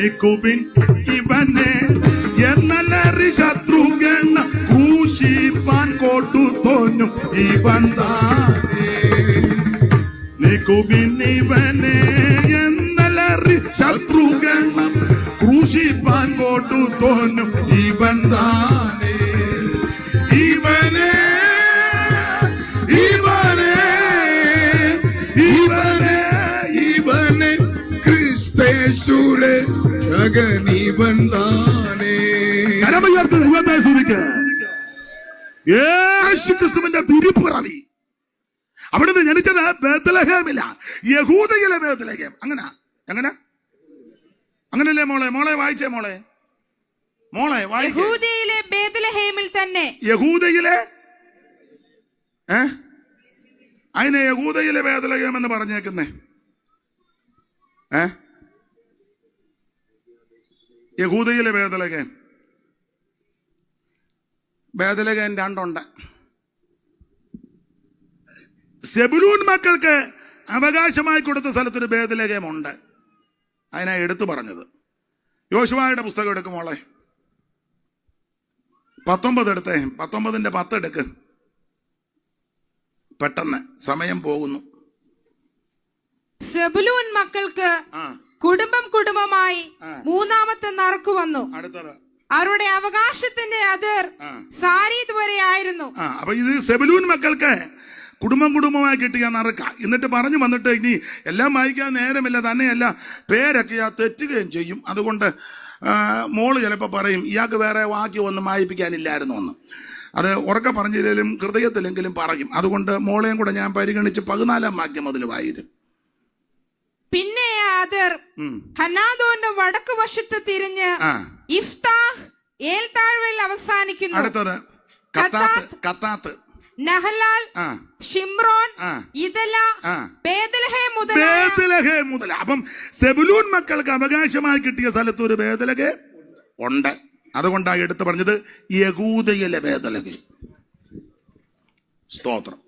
നിക്കുപിൻ ഇവനെ എന്നലറി ശത്രുഗണ ക്രൂശിപ്പാൻ കൊടുത്തോനും ഇവൻ താനേ. നിക്കുപിൻ ഇവനെ എന്നലറി ശത്രുഗണ ക്രൂശിപ്പാൻ കൊടുത്തോനും ഇവൻ താനേ. ഇവനെ ഇവനെ ഇവനെ ഇവനെ ക്രിസ്തേശുരെ ജഗനീവൻ താനേ. കരമുയർത്തി ദൈവത്തെ സ്തുതിക്ക്. യേശു ക്രിസ്തുവിന്റെ തിരുപ്പിറവി അവിടുന്ന് ജനിച്ചത് ബേത്ലഹേമില്ല, യഹൂദയിലെ ബേത്ലഹേം. അങ്ങനല്ലേ മോളെ? മോളെ വായിച്ചേ മോളെ വായിക്കേ. യഹൂദയിലെ ബേത്ലഹേമിൽ തന്നെ. യഹൂദയിലെ അതിനെ യഹൂദയിലെ ബേത്ലഹേം എന്ന് പറഞ്ഞേക്കുന്നേ. യഹൂദയിലെ ബേത്ലഹേം രണ്ടുണ്ട്. സെബുലൂൻ മക്കൾക്ക് അവകാശമായി കൊടുത്ത സ്ഥലത്തൊരു ബേത്ലഹേം ഉണ്ട്. അതിനാ എടുത്തു പറഞ്ഞത്. യോശുവയുടെ പുസ്തകം എടുക്കും മോളെ. 19 എടുത്തേ. 19ന്റെ 10 എടുക്ക്. പെട്ടെന്ന് സമയം പോകുന്നു. സെബുലൂൻ മക്കൾക്ക് കുടുംബം കുടുംബമായി മൂന്നാമത്തെ നറുക്ക് വന്നു. അടുത്തത് അവരുടെ അവകാശത്തിന്റെ അതിർ സാരീത് വരെ ആയിരുന്നു. അപ്പൊ ഇത് സെബുലൂൻ മക്കൾക്ക് കുടുംബമായി കിട്ടിയ നറുക്ക. എന്നിട്ട് പറഞ്ഞു വന്നിട്ട് ഇനി എല്ലാം വായിക്കാൻ നേരമില്ല, തന്നെയല്ല പേരൊക്കെ തെറ്റുകയും ചെയ്യും. അതുകൊണ്ട് മോള് ചിലപ്പോൾ പറയും ഇയാൾക്ക് വേറെ വാക്യം ഒന്നും വായിപ്പിക്കാനില്ലായിരുന്നു എന്ന്. അത് ഉറക്കെ പറഞ്ഞില്ലെങ്കിലും ഹൃദയത്തിലെങ്കിലും പറയും. അതുകൊണ്ട് മോളെയും കൂടെ ഞാൻ പരിഗണിച്ച് 14ാം വാക്യം മുതൽ വായിരും. പിന്നെ അതിർ ഹനാദോന്റെ വടക്ക് വശത്ത് തിരിഞ്ഞ് ഇഫ്താഹ് ഏൽത്താഴ്വയിൽ അവസാനിക്കുന്നു. അടുത്തത് കത്താത്ത്, നഹലാൽ, ഷിംറോൻ, ഇദല, ബേത്ലഹേം മുതൽ. അപ്പം സെബുലൂൻ മക്കൾക്ക് അവകാശമായി കിട്ടിയ സ്ഥലത്ത് ഒരു ബേത്ലഹേം ഉണ്ട്. അതുകൊണ്ടാണ് എടുത്തു പറഞ്ഞത് യഹൂദയിലെ ബേത്ലഹേം. സ്തോത്രം.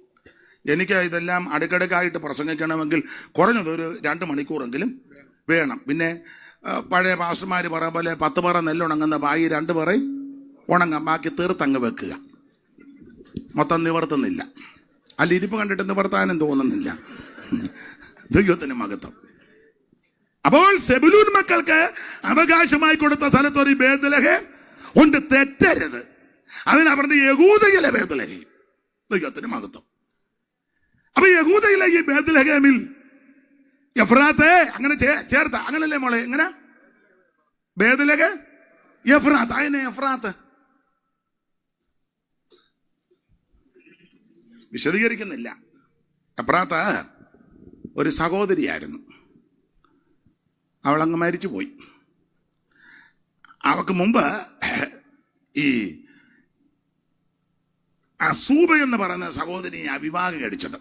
എനിക്ക് ഇതെല്ലാം അടുക്കടുക്കായിട്ട് പ്രസംഗിക്കണമെങ്കിൽ കുറഞ്ഞത് ഒരു 2 മണിക്കൂറെങ്കിലും വേണം. പിന്നെ പഴയ പാസ്റ്റർമാർ പറ പോലെ 10 പറ നെല്ലുണങ്ങുന്ന ബായി 2 പറയും ഉണങ്ങാം, ബാക്കി തീർത്തങ്ങ് വെക്കുക. മൊത്തം നിവർത്തുന്നില്ല. അല്ല, ഇരിപ്പ് കണ്ടിട്ട് നിവർത്താനും തോന്നുന്നില്ല. ദൈവത്തിന് മഹത്വം. അപ്പോൾ സെബുലൂൻ മക്കൾക്ക് അവകാശമായി കൊടുത്ത സ്ഥലത്ത് ഒരു ബേത്ലഹേം ഉണ്ട്. തെറ്റരുത്. അതിനാ പറഞ്ഞത് യഹൂദയിലെ ബേത്ലഹേം. ദൈവത്തിന് മഹത്വം. അപ്പൊ യഹൂദയിലെ ഈ ബേത്ലഹേമിൽ എഫ്രാത്ത് അങ്ങനെ ചേർത്ത, അങ്ങനല്ലേ മോളെ? എങ്ങനെ ബേത്ലഹേം എഫ്രാത്ത്. അതിനെ എഫ്രാത്ത് വിശദീകരിക്കുന്നില്ല. എഫ്രാത്ത് ഒരു സഹോദരിയായിരുന്നു. അവളങ്ങ് മരിച്ചുപോയി. അവക്ക് മുമ്പ് ഈ അസൂബ എന്ന് പറയുന്ന സഹോദരിയെ വിവാഹം കഴിച്ചത്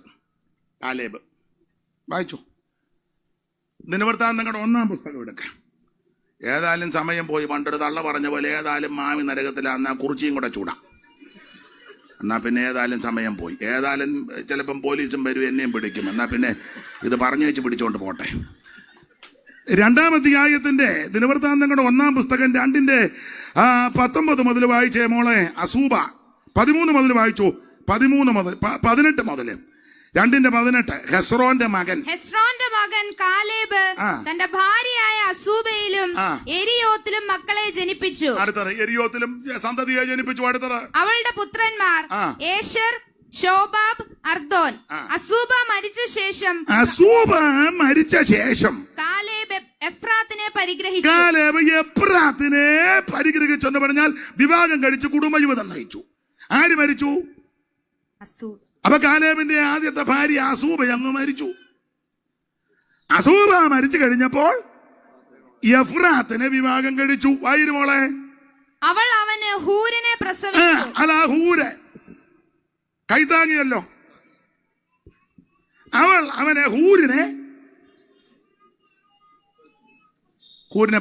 കാലേബ്. വായിച്ചു. ദിനവൃത്താന്തങ്ങളുടെ 1-ാം പുസ്തകം എടുക്കാം. ഏതായാലും സമയം പോയി. പണ്ടൊരു തള്ള പറഞ്ഞ പോലെ ഏതായാലും മാമി നരകത്തിലാന്നാ കുറിച്ചിയും കൂടെ ചൂടാം. എന്നാ പിന്നെ ഏതായാലും സമയം പോയി. ഏതായാലും ചിലപ്പം പോലീസും വരും, എന്നെയും പിടിക്കും. എന്നാ പിന്നെ ഇത് പറഞ്ഞു വെച്ച് പിടിച്ചോണ്ട് പോട്ടെ. 2-ാം അധ്യായത്തിന്റെ ദിനവൃത്താന്തങ്ങളുടെ 1-ാം പുസ്തകം 2ന്റെ 19 മുതൽ വായിച്ചേ മോളെ. അസൂബ 13 മുതൽ വായിച്ചു. 18 മുതൽ 2ന്റെ 18. ഹെസ്രോന്റെ മകൻ കാലേബ് തന്റെ ഭാര്യയായ അസൂബയിലും എരിയോത്തിലും മക്കളെ ജനിപ്പിച്ചു. അടുത്തത് എരിയോത്തിലും സന്തതിയെ ജനിപ്പിച്ചു. അടുത്തത് അവളുടെ പുത്രന്മാർ ഏശർ, ശോബാബ്, അർദോൻ. അസൂബ മരിച്ച ശേഷം കാലേബ് എഫ്രാത്തിനെ പരിഗ്രഹിച്ചെന്ന് പറഞ്ഞാൽ വിവാഹം കഴിച്ച് കുടുംബജീവിതം നയിച്ചു. ആര് മരിച്ചു? അപ്പൊ കാലേബിന്റെ ആദ്യത്തെ ഭാര്യ അസൂബ അങ്ങ് മരിച്ചു. അസൂബ മരിച്ചു കഴിഞ്ഞപ്പോൾ എഫ്രാത്തിനെ വിവാഹം കഴിച്ചു. വായിരുമോളെ. അവൾ അവന് ഹൂരിനെ പ്രസവിച്ചു. അതാ ഹൂര് കൈത്താങ്ങിയല്ലോ. അവൾ അവനെ ഹൂരിനെ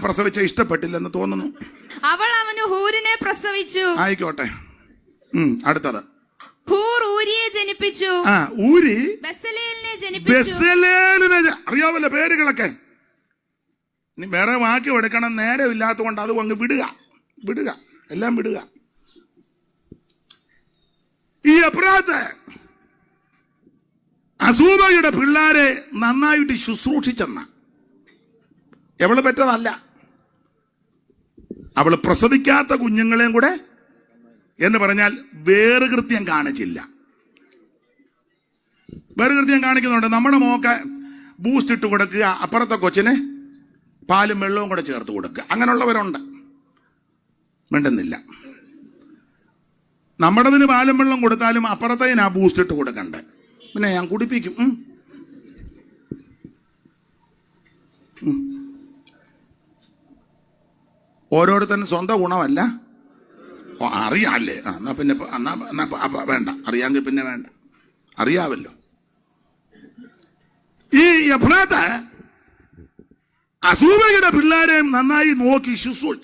പ്രസവിച്ച ഇഷ്ടപ്പെട്ടില്ലെന്ന് തോന്നുന്നു. അവൾ അവന് ഹൂരിനെ പ്രസവിച്ചു. ആയിക്കോട്ടെ. അടുത്തത് ഹൂർ ഊരിയെ ജനിപ്പിച്ചു. ഊരി ബെസലേലിനെ ജനിപ്പിച്ചു. അറിയാവല്ലോ പേരുകളൊക്കെ. ഇനി വേറെ വാക്യം എടുക്കണം, നേരമില്ലാത്തത് കൊണ്ട് അത് അങ്ങ് വിടുക, എല്ലാം വിടുക. ഈ എഫ്രാത്ത് അസൂബയുടെ പിള്ളേരെ നന്നായിട്ട് ശുശ്രൂഷിച്ചെന്ന. എവള് പെറ്റതല്ല, അവള് പ്രസവിക്കാത്ത കുഞ്ഞുങ്ങളെയും കൂടെ എന്ന് പറഞ്ഞാൽ വേറുകൃത്യം കാണിച്ചില്ല. വേറുകൃത്യം കാണിക്കുന്നുണ്ട്. നമ്മുടെ മോക്ക് ബൂസ്റ്റ് ഇട്ട് കൊടുക്കുക, അപ്പുറത്തെ കൊച്ചിന് പാലും വെള്ളവും കൂടെ ചേർത്ത് കൊടുക്കുക. അങ്ങനെയുള്ളവരുണ്ട്, മിണ്ടുന്നില്ല. നമ്മുടേതിന് പാലും വെള്ളം കൊടുത്താലും അപ്പുറത്തേന് ആ ബൂസ്റ്റ് ഇട്ട് കൊടുക്കണ്ടേ. പിന്നെ ഞാൻ കുടിപ്പിക്കും. ഓരോരുത്തരും സ്വന്തം ഗുണമല്ല. അറിയാല്ലേ? എന്നാ പിന്നെ വേണ്ട, അറിയാമെങ്കിൽ പിന്നെ വേണ്ട, അറിയാവല്ലോ. ഈ എഫ്രാത്ത് അസൂബയുടെ പിള്ളേരെ നന്നായി നോക്കി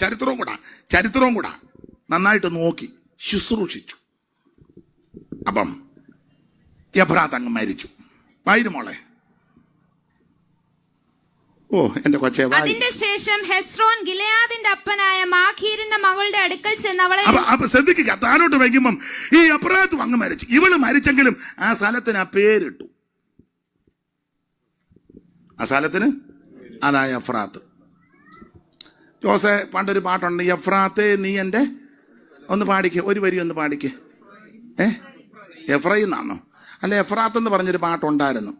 ചരിത്രവും കൂടാ നന്നായിട്ട് നോക്കി ശുശ്രൂഷിച്ചു. അപ്പം എഫ്രാത്ത് അങ്ങ് മരിച്ചു. വായിരു മോളെ. ഓ എന്റെ കൊച്ചെ. അതിന്റെ ശേഷം ഹെസ്രോൻ ഗിലെയാദിന്റെ അപ്പനായ മാഖീരിന്റെ മകളുടെ അടുക്കൽ ചെന്ന് അവളെ. അപ്പൊ ശ്രദ്ധിക്കുക, താഴോട്ട് വയ്ക്കുമ്പം ഈ എഫ്രാത്ത് അങ്ങ് മരിച്ചു. ഇവള് മരിച്ചെങ്കിലും ആ സ്ഥലത്തിന് ആ പേരിട്ടു. ആ സ്ഥലത്തിന് അതായ എഫ്രാത്ത്. ജോസെ പണ്ടൊരു പാട്ടുണ്ട്, എഫ്രാത്തെ നീ എൻ്റെ ഒന്ന് പാടിക്ക്, ഒരു വരി ഒന്ന് പാടിക്ക്. എഫ്രൈം എന്നാണോ? അല്ല, എഫ്രാത്ത് എന്ന് പറഞ്ഞൊരു പാട്ടുണ്ടായിരുന്നു.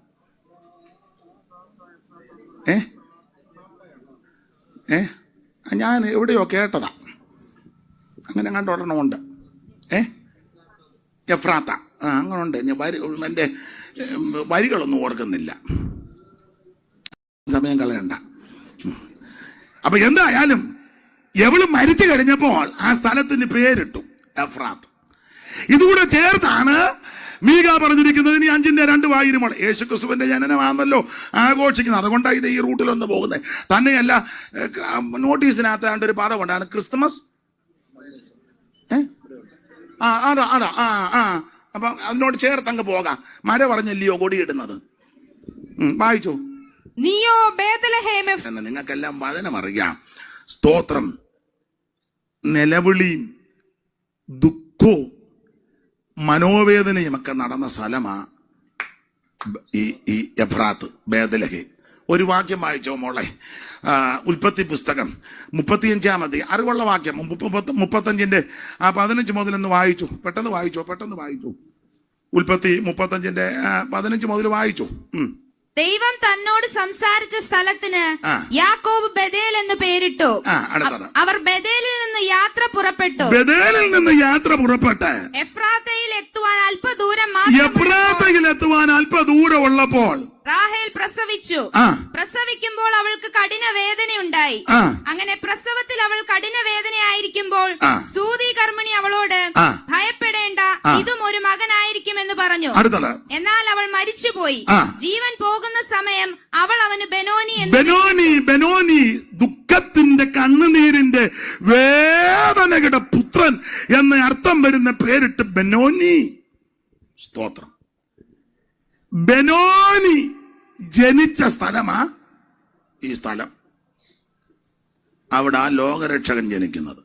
ഞാൻ എവിടെയോ കേട്ടതാ, അങ്ങനെ കണ്ടൊരെണ്ണമുണ്ട്. എഫ്രാത്ത, അങ്ങനുണ്ട്. ഞാൻ എൻ്റെ വരികളൊന്നും ഓർക്കുന്നില്ല, സമയം കളയണ്ട. അപ്പൊ എന്തായാലും എവള് മരിച്ചു കഴിഞ്ഞപ്പോൾ ആ സ്ഥലത്തിന് പേരിട്ടു എഫ്രാത്ത്. ഇതുകൂടെ ചേർത്താണ് മീക പറഞ്ഞിരിക്കുന്നത്. ഇനി 5:2 വായിരുമ്പോൾ യേശുക്രിസ്തുവിന്റെ ജനനമാണല്ലോ ആഘോഷിക്കുന്നത്. അതുകൊണ്ടാണ് ഇത് ഈ റൂട്ടിലൊന്ന് പോകുന്നത്. തന്നെയല്ല, നോട്ടീസിനകത്ത് ഒരു പദമുണ്ടാണ്, ക്രിസ്തുമസ്. അതാ അപ്പൊ അതിനോട് ചേർത്തങ്ങ് പോകാം. മര പറഞ്ഞല്ലയോ കൊടിയിടുന്നത്. വായിച്ചോ. നീയോ ബേത്ലഹേമേ. നിങ്ങൾക്കെല്ലാം വചനം അറിയാം. സ്തോത്രം. നിലവിളിയും ദുഃഖവും മനോവേദനയും ഒക്കെ നടന്ന സ്ഥലമാ ഈ എഫ്രാത്ത്, ബേത്ലഹേം. ഒരു വാക്യം വായിച്ചോ മോളെ. ഉൽപ്പത്തി പുസ്തകം 35-ാം അധ്യായം, അറിവുള്ള വാക്യം 35-ന്റെ 15 മുതലൊന്ന് വായിച്ചു. പെട്ടെന്ന് വായിച്ചു. ഉൽപ്പത്തി 35-ന്റെ 15 മുതൽ വായിച്ചു. ദൈവം തന്നോട് സംസാരിച്ച സ്ഥലത്തിന് യാക്കോബ് ബേഥേൽ എന്ന് പേരിട്ടു. അവർ ബേഥേലിൽ നിന്ന് യാത്ര പുറപ്പെട്ടു എഫ്രാത്തയിൽ എത്തുവാൻ അല്പദൂരം ഉള്ളപ്പോൾ റാഹേൽ പ്രസവിച്ചു. പ്രസവിക്കുമ്പോൾ അവൾക്ക് കഠിന വേദനയുണ്ടായി. അങ്ങനെ പ്രസവത്തിൽ അവൾ കഠിന വേദനയായിരിക്കുമ്പോൾ സൂതി കർമ്മിണി അവളോട്, ഭയപ്പെടേണ്ട, ഇതും ഒരു മകനായിരിക്കുമെന്ന് പറഞ്ഞു. എന്നാൽ അവൾ മരിച്ചുപോയി. ജീവൻ പോകുന്ന സമയം അവൾ അവന് ബെനോനി ദുഃഖത്തിന്റെ കണ്ണുനീരിന്റെ വേദനയുടെ പുത്രൻ എന്ന് അർത്ഥം വരുന്ന പേരിട്ട് ബെനോനി. സ്തോത്രം. ബെനോനി ജനിച്ച സ്ഥലമാ ഈ സ്ഥലം. അവിടെ ആ ലോകരക്ഷകൻ ജനിക്കുന്നത്.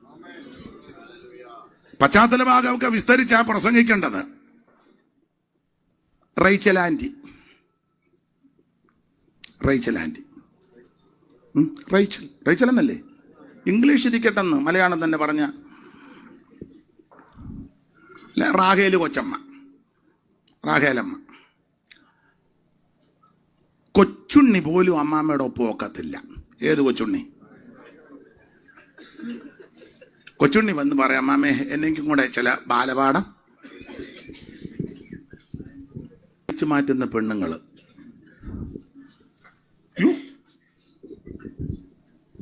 പശ്ചാത്തല ഭാഗമൊക്കെ വിസ്തരിച്ചാ പ്രസംഗിക്കേണ്ടത്. റേച്ചൽ ആന്റി റേച്ചൽ എന്നല്ലേ? ഇംഗ്ലീഷ് ഇരിക്കട്ടെന്ന് മലയാളം തന്നെ പറഞ്ഞ റാഹേല് കൊച്ചമ്മ, റാഹേലമ്മ. കൊച്ചുണ്ണി പോലും അമ്മാമ്മയുടെ ഒപ്പം ഒക്കത്തില്ല. ഏത് കൊച്ചുണ്ണി? കൊച്ചുണ്ണി വന്ന് പറയാം, അമ്മാമ്മേ എന്നെങ്കിലും കൂടെ ചില ബാലപാഠം മാറ്റുന്ന പെണ്ണുങ്ങള്.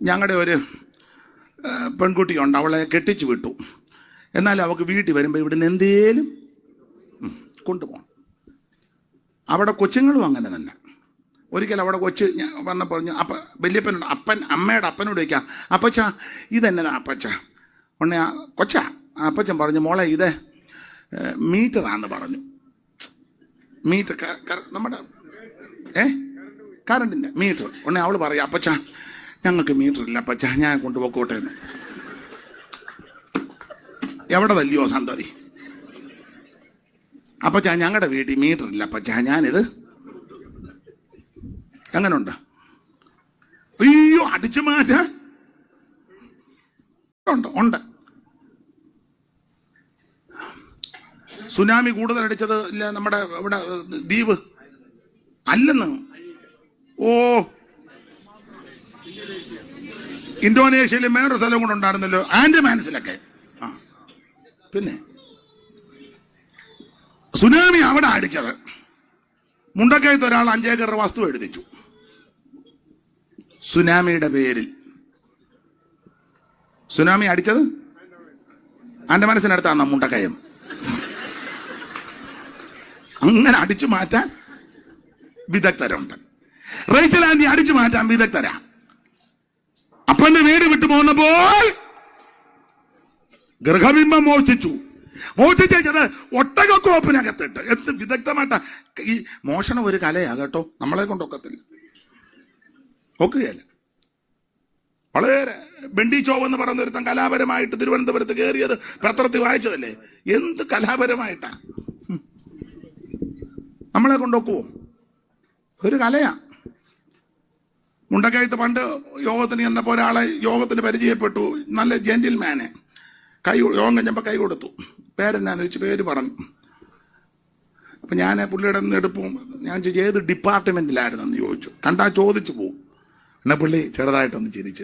ഞങ്ങളുടെ ഒരു പെൺകുട്ടിയുണ്ട്, അവളെ കെട്ടിച്ചു വിട്ടു. എന്നാലും അവൾക്ക് വീട്ടിൽ വരുമ്പോൾ ഇവിടുന്ന് എന്തേലും കൊണ്ടുപോകണം. അവിടെ കൊച്ചുങ്ങളും അങ്ങനെ തന്നെ. ഒരിക്കൽ അവിടെ കൊച്ച് ഞാൻ പറഞ്ഞു, വലിയപ്പനോട് അമ്മയുടെ അപ്പനോട് ചോദിക്കാം, അപ്പച്ച ഇതെന്നതാ അപ്പച്ച? ഉടനെ അപ്പച്ചൻ പറഞ്ഞു, മോളെ ഇത് മീറ്ററാന്ന് പറഞ്ഞു. മീറ്റർ നമ്മുടെ കറണ്ടിൻ്റെ മീറ്റർ. ഉടനെ അവൾ പറയാം, അപ്പച്ച ഞങ്ങൾക്ക് മീറ്റർ ഇല്ല അപ്പച്ച, ഞാൻ കൊണ്ടുപോക്കോട്ടെ എന്ന്. എവിടെ തല്ലിയോ സന്തതി? അപ്പച്ച ഞങ്ങളുടെ വീട്ടിൽ മീറ്റർ ഇല്ല അപ്പച്ച, ഞാനിത് എങ്ങനുണ്ട്? അയ്യോ, അടിച്ചു മാറ്റാൻ ഉണ്ട്. സുനാമി കൂടുതൽ അടിച്ചത് ഇല്ല നമ്മുടെ ഇവിടെ ദ്വീപ് അല്ലെന്ന്. ഓ, ഇന്തോനേഷ്യയിൽ വേറൊരു സ്ഥലം കൂടെ ഉണ്ടായിരുന്നല്ലോ, ആൻഡമാൻസിലൊക്കെ. ആ, പിന്നെ സുനാമി അവിടെ അടിച്ചത്. മുണ്ടക്കയത്ത് ഒരാൾ 5 ഏക്കർ വസ്തു എഴുതിച്ചു സുനാമിയുടെ പേരിൽ. സുനാമി അടിച്ചത് ആൻഡമാൻസിനടുത്താണ് മുണ്ടക്കയം. അങ്ങനെ അടിച്ചു മാറ്റാൻ വിദഗ്ധരുണ്ട്. റേച്ചൽ ആന്റി അടിച്ചു മാറ്റാൻ വിദഗ്ധരാ. അപ്പന്റെ വീട് വിട്ടു പോന്നപ്പോൾ ഗൃഹബിംബം മോഷ്ടിച്ചത് ഒട്ടകക്കോപ്പിനകത്തിട്ട്. എന്ത് വിദഗ്ധമായിട്ടാ! ഈ മോഷണം ഒരു കലയാ കേട്ടോ, നമ്മളെ കൊണ്ടൊക്കത്തില്ല, ഒക്കുകയല്ല. വളരെ ബെണ്ടി ചോവ് എന്ന് പറയുന്ന ഒരുത്തൻ കലാപരമായിട്ട് തിരുവനന്തപുരത്ത് കയറിയത് പത്രത്തിൽ വായിച്ചതല്ലേ. എന്ത് കലാപരമായിട്ടാ! നമ്മളെ കൊണ്ടൊക്കുവോ? ഒരു കലയാ. മുണ്ടക്കയത്ത് പണ്ട് യോഗത്തിന് ചെന്നപ്പോൾ ഒരാളെ യോഗത്തിന് പരിചയപ്പെട്ടു, നല്ല ജെന്റിൽമാനെ. യോഗം കഴിഞ്ഞപ്പോൾ കൈ കൊടുത്തു. പേരെന്നാന്ന് ചോദിച്ചു, പേര് പറഞ്ഞു. അപ്പം ഞാൻ പുള്ളിയുടെ എടുപ്പും ഞാൻ ചോദിച്ചു ഏത് ഡിപ്പാർട്ട്മെന്റിലായിരുന്നെന്ന് ചോദിച്ചു. കണ്ടാ ചോദിച്ചു പോവും. എന്നാ പുള്ളി ചെറുതായിട്ടൊന്ന് ചിരിച്ചു.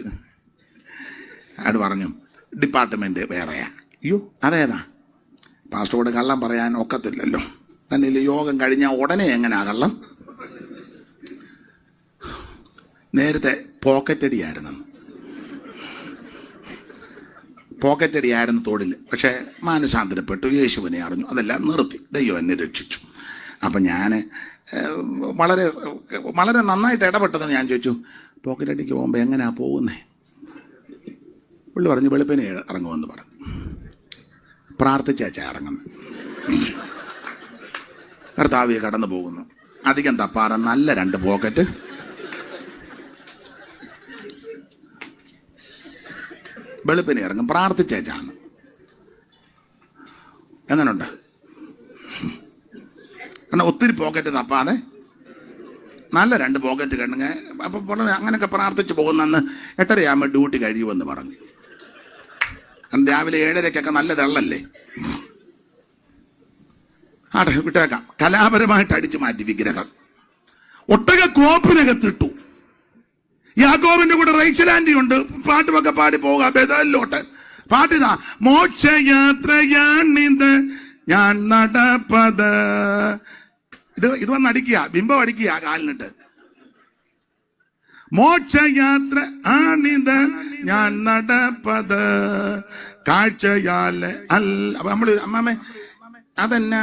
അയാൾ പറഞ്ഞു ഡിപ്പാർട്ട്മെന്റ് വേറെയാ. അയ്യോ, അതേതാ? പാസ്റ്ററോട് കള്ളം പറയാൻ ഒക്കത്തില്ലല്ലോ. തന്നെ യോഗം കഴിഞ്ഞാൽ ഉടനെ എങ്ങനെയാ കള്ളം? നേരത്തെ പോക്കറ്റടിയായിരുന്നു തൊഴിൽ. പക്ഷെ മാനസാന്തരപ്പെട്ടു, യേശുവിനെ അറിഞ്ഞു, അതെല്ലാം നിർത്തി, ദൈവം എന്നെ രക്ഷിച്ചു. അപ്പം ഞാൻ വളരെ വളരെ നന്നായിട്ട് ഇടപെട്ടതെന്ന് ഞാൻ ചോദിച്ചു, പോക്കറ്റടിക്ക് പോകുമ്പോൾ എങ്ങനെയാ പോകുന്നേ? പുള്ളി പറഞ്ഞു വെളുപ്പിനെ ഇറങ്ങുമെന്ന് പറഞ്ഞു. പ്രാർത്ഥിച്ചാച്ചാ ഇറങ്ങുന്നു. കർത്താവിയെ കടന്നു പോകുന്നു. അധികം തപ്പാറ നല്ല 2 പോക്കറ്റ്. വെളുപ്പിനെ ഇറങ്ങും, പ്രാർത്ഥിച്ചേച്ചാന്ന്. എങ്ങനുണ്ട്? കാരണം ഒത്തിരി പോക്കറ്റ് തപ്പാതെ നല്ല 2 പോക്കറ്റ് കണ്ടുങ്ങ. അപ്പം പറഞ്ഞു അങ്ങനെയൊക്കെ പ്രാർത്ഥിച്ച് പോകുന്നെന്ന് 8:30 ഡ്യൂട്ടി കഴിയുമെന്ന് പറഞ്ഞു. കാരണം രാവിലെ 7:30 നല്ല തെള്ളല്ലേ. ആട്ടെ, വിട്ടേക്കാം. കലാപരമായിട്ട് അടിച്ചു മാറ്റി വിഗ്രഹം. ഒട്ടക കോപ്പിനകത്തിട്ടു. യാക്കോബിന്റെ കൂടെ റേച്ചൽ ആന്റി ഉണ്ട്. പാട്ടുമൊക്കെ പാടി പോകാം ബേഥേലിലോട്ട്. പാട്ടിതാ, മോക്ഷയാത്രയാണിത് ഞാൻ നടപ്പത്. ഇത് വന്ന് അടിക്കുക, ബിംബം അടിക്കുക കാലിനിട്ട്. മോക്ഷയാത്ര ആണിത് ഞാൻ നടപ്പത് കാഴ്ചയാല് അല്ല. അപ്പൊ നമ്മള് അമ്മാമ്മേ അതെന്നാ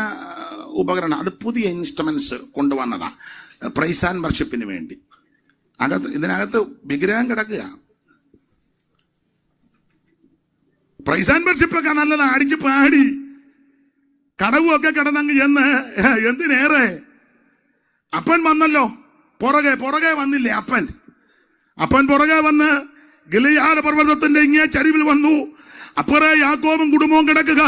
ഉപകരണം? അത് പുതിയ ഇൻസ്ട്രുമെന്റ്സ് കൊണ്ടുവന്നതാ പ്രൈസ് ആൻഡ് വർഷിപ്പിന് വേണ്ടി. ഇതിനകത്ത് വിഗ്രഹം കിടക്കുക. പ്രൈസ് ആൻഡ് വർഷിപ്പൊക്കെ നല്ലതാ, അടിച്ച് പാടി കടവുമൊക്കെ കിടന്നങ്ങ് ചെന്ന്. എന്തിനേറെ അപ്പൻ വന്നല്ലോ, പുറകെ വന്നില്ലേ അപ്പൻ പുറകെ വന്ന് ഗിലെയാദ് പർവ്വതത്തിന്റെ ഇങ്ങേ ചരിവിൽ വന്നു. അപ്പുറേ യാക്കോബും കുടുംബവും കിടക്കുക.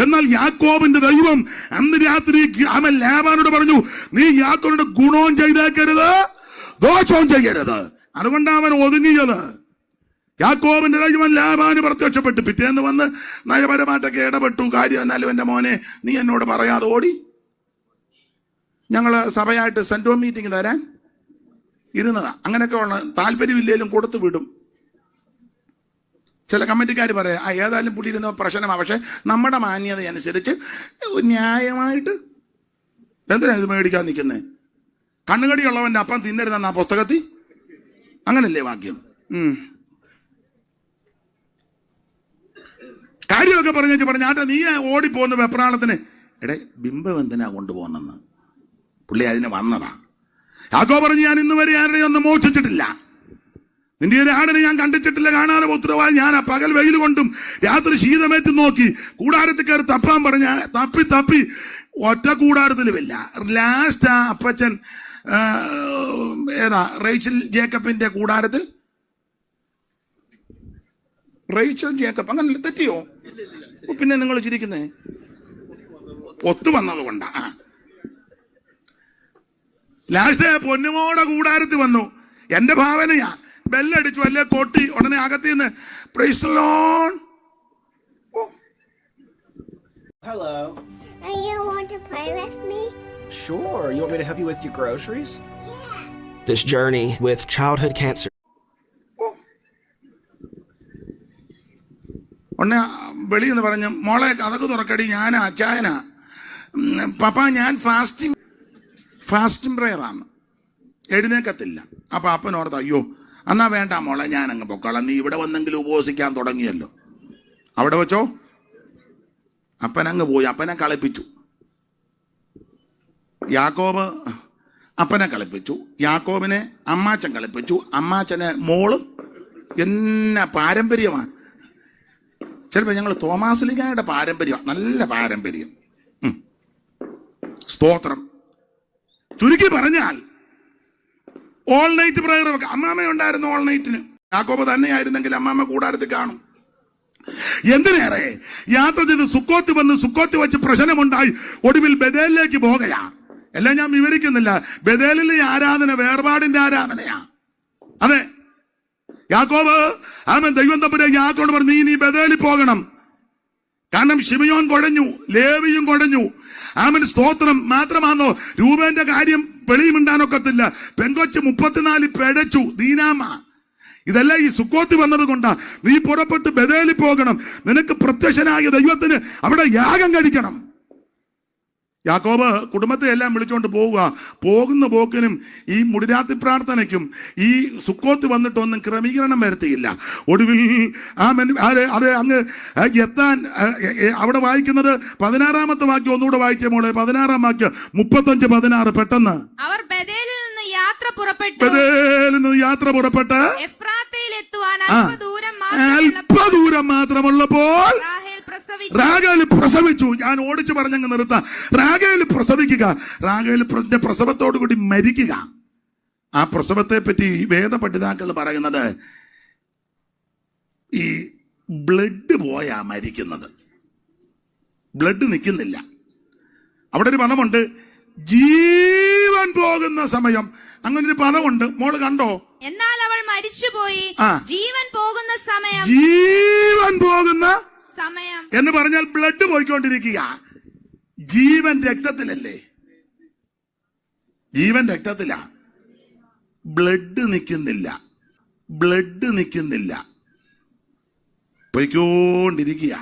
എന്നാൽ യാക്കോബിന്റെ ദൈവം അന്ന് രാത്രി അവൻ ലാബാനോട് പറഞ്ഞു, നീ യാക്കോബിന്റെ ഗുണവും ചെയ്തേക്കരുത്, ദോഷവും ചെയ്യരുത്. അതുകൊണ്ട് അവൻ ഒതുങ്ങിയത്. യാക്കോബിന്റെ ദൈവം ലാബാന് പ്രത്യക്ഷപ്പെട്ടു. പിറ്റേന്ന് വന്ന് നയപരമായിട്ടൊക്കെ ഇടപെട്ടു. കാര്യം എന്നാലും എന്റെ മോനെ നീ എന്നോട് പറയാതെ ഓടി. ഞങ്ങള് സഭയായിട്ട് സെന്റോ മീറ്റിംഗ് തരാൻ ഇരുന്നതാ. അങ്ങനെയൊക്കെ ഉള്ള താല്പര്യമില്ലേലും കൊടുത്തു വിടും. ചില കമ്മിറ്റിക്കാർ പറയാം ഏതായാലും പുള്ളി ഇരുന്ന പ്രശ്നമാണ്, പക്ഷെ നമ്മുടെ മാന്യത അനുസരിച്ച് ന്യായമായിട്ട് എന്തിനാ ഇത് മേടിക്കാൻ നിൽക്കുന്നേ? കണ്ണുകടിയുള്ളവന്റെ അപ്പം തിന്നരുതെന്ന പുസ്തകത്തിൽ അങ്ങനല്ലേ വാക്യം? കാര്യമൊക്കെ പറഞ്ഞാട്ടെ നീ ഓടിപ്പോകുന്ന വെപ്രാളത്തിന്. ബിംബം എന്തിനാ കൊണ്ടുപോകുന്നെന്ന് പുള്ളി അതിന് വന്നതാ. യാക്കോബ് പറഞ്ഞു, ഞാൻ ഇന്ന് വരെ ആരുടെ ഒന്നും മോഷ്ടിച്ചിട്ടില്ല, നിന്റെ ഒരു ആടിനെ ഞാൻ കണ്ടിച്ചിട്ടില്ല, കാണാതെ ഉത്തരവാദി ഞാൻ. പകൽ വെയിൽ കൊണ്ടും രാത്രി ശീതമേറ്റ് നോക്കി കൂടാരത്തിൽ കയറി തപ്പാൻ പറഞ്ഞ തപ്പി ഒറ്റ കൂടാരത്തിലുമില്ല. ലാസ്റ്റ് ആ അപ്പച്ചൻ റേച്ചൽ ജേക്കബിന്റെ കൂടാരത്തിൽ റേച്ചൽ ജേക്കബ് അങ്ങനെ തെറ്റിയോ? പിന്നെ നിങ്ങൾ ചിരിക്കുന്നേ? ഒത്തു വന്നത് കൊണ്ടാ. ലാസ്റ്റ് പൊന്നുമോടെ കൂടാരത്തിൽ വന്നു. എന്റെ ഭാവനയാ, ബെല്ലടിച്ചു, അല്ലേ കൊട്ടി, ഉടനെ അകത്തിന്ന് praise the lord. Hello. You want to play with me? Sure. You want me to help you with your groceries? Yeah. This journey with childhood cancer. ഉടനെ വെളിയിൽ നിന്ന് പറഞ്ഞു, മോളെ കഥക്ക് തുറക്കടി, ഞാനാ അച്ചായനാ. പപ്പ ഞാൻ ഫാസ്റ്റിംഗ് പ്രയറാണ്, എഴുന്നേക്കത്തില്ല. അപ്പൊ അപ്പനോർത്ത്, അയ്യോ എന്നാ വേണ്ട മോളെ, ഞാൻ അങ്ങ് പൊക്കോളാം, നീ ഇവിടെ വന്നെങ്കിലും ഉപവസിക്കാൻ തുടങ്ങിയല്ലോ, അവിടെ വെച്ചോ. അപ്പനങ്ങ് പോയി, അപ്പനെ കളിപ്പിച്ചു. യാക്കോബ് അപ്പനെ കളിപ്പിച്ചു, യാക്കോബിനെ അമ്മാച്ചൻ കളിപ്പിച്ചു, അമ്മാച്ചനെ മോള്. എന്നെ പാരമ്പര്യമാണ്. ചിലപ്പോൾ ഞങ്ങൾ തോമാസ്ലിഗയുടെ പാരമ്പര്യം, നല്ല പാരമ്പര്യം. സ്തോത്രം. ചുരുക്കി പറഞ്ഞാൽ ഓൾ നൈറ്റ് പ്രയർ ഒക്കെ അമ്മാമ്മയുണ്ടായിരുന്നു. ഓൾ നൈറ്റിന് യാക്കോബ് തന്നെയായിരുന്നെങ്കിൽ അമ്മാമ്മ കൂടാരത്തിൽ കാണും. എന്തിനേറെ യാത്ര ചെയ്ത് സുക്കോത്ത് വന്ന് സുക്കോത്ത് വെച്ച് പ്രശ്നമുണ്ടായി. ഒടുവിൽ ബഥേലിലേക്ക് പോകുകയാ. എല്ലാം ഞാൻ വിവരിക്കുന്നില്ല. ബഥേലിലെ ആരാധന വേർപാടിന്റെ ആരാധനയാ. അതെ, യാക്കോബ് ആമൻ ദൈവം തമ്പുരാൻ യാക്കോബ് പറഞ്ഞു, നീ ബഥേലിൽ പോകണം. കാരണം ശിമയോൻ കുഴഞ്ഞു, ലേവിയും കുഴഞ്ഞു. ആമൻ സ്തോത്രം. മാത്രമാണോ രൂപേന്റെ കാര്യം വെളിയുമിണ്ടാനൊക്കത്തില്ല. പെങ്കൊച്ച് 34 പിഴച്ചു, ദീനാമ. ഇതെല്ലാം ഈ സുക്കോത്ത് വന്നത് കൊണ്ടാ. നീ പുറപ്പെട്ട് ബഥേലിൽ പോകണം. നിനക്ക് പ്രത്യക്ഷനായ ദൈവത്തിന് അവിടെ യാഗം കഴിക്കണം. യാക്കോബ് കുടുംബത്തെ എല്ലാം വിളിച്ചുകൊണ്ട് പോവുക. പോകുന്ന പോക്കിനും ഈ മുടിരാത്രി പ്രാർത്ഥനയ്ക്കും ഈ സുക്കോത്ത് വന്നിട്ടൊന്നും ക്രമീകരണം വരുത്തിയില്ല. ഒടുവിൽ അത് അങ്ങ് എത്താൻ അവിടെ വായിക്കുന്നത് 16-ാമത്തെ വാക്യം ഒന്നുകൂടെ വായിച്ചേ മോളെ. 16-ാം വാക്യം 35-16. പെട്ടെന്ന് അവർ ബഥേലിൽ നിന്ന് യാത്ര പുറപ്പെട്ട് എഫ്രാത്തയിലെത്തുവാൻ അല്പദൂരം മാത്രമുള്ളപ്പോൾ റാഗേൽ പ്രസവിച്ചു. ഞാൻ ഓടിച്ചു പറഞ്ഞങ്ങ് നിർത്താം. റാഗേൽ പ്രസവിക്കുക, റാഗേൽ പ്രസവത്തോടു കൂടി മരിക്കുക. ആ പ്രസവത്തെ പറ്റി വേദ പഠിതാക്കൾ പറയുന്നത് ഈ ബ്ലഡ് പോയാ മരിക്കുന്നത്. ബ്ലഡ് നിൽക്കുന്നില്ല. അവിടെ ഒരു പദമുണ്ട്, ജീവൻ പോകുന്ന സമയം. അങ്ങനെ ഒരു പദമുണ്ട്, മോള് കണ്ടോ? എന്നാൽ അവൾ മരിച്ചുപോയി, ജീവൻ പോകുന്ന സമയം. ജീവൻ പോകുന്ന സമയം എന്ന് പറഞ്ഞാൽ ബ്ലഡ് പോയിക്കൊണ്ടിരിക്കുക. ജീവൻ രക്തത്തിലല്ലേ? ജീവൻ രക്തത്തിലാ. ബ്ലഡ് നിൽക്കുന്നില്ല, ബ്ലഡ് നിൽക്കുന്നില്ല, പോയിക്കൊണ്ടിരിക്കുക.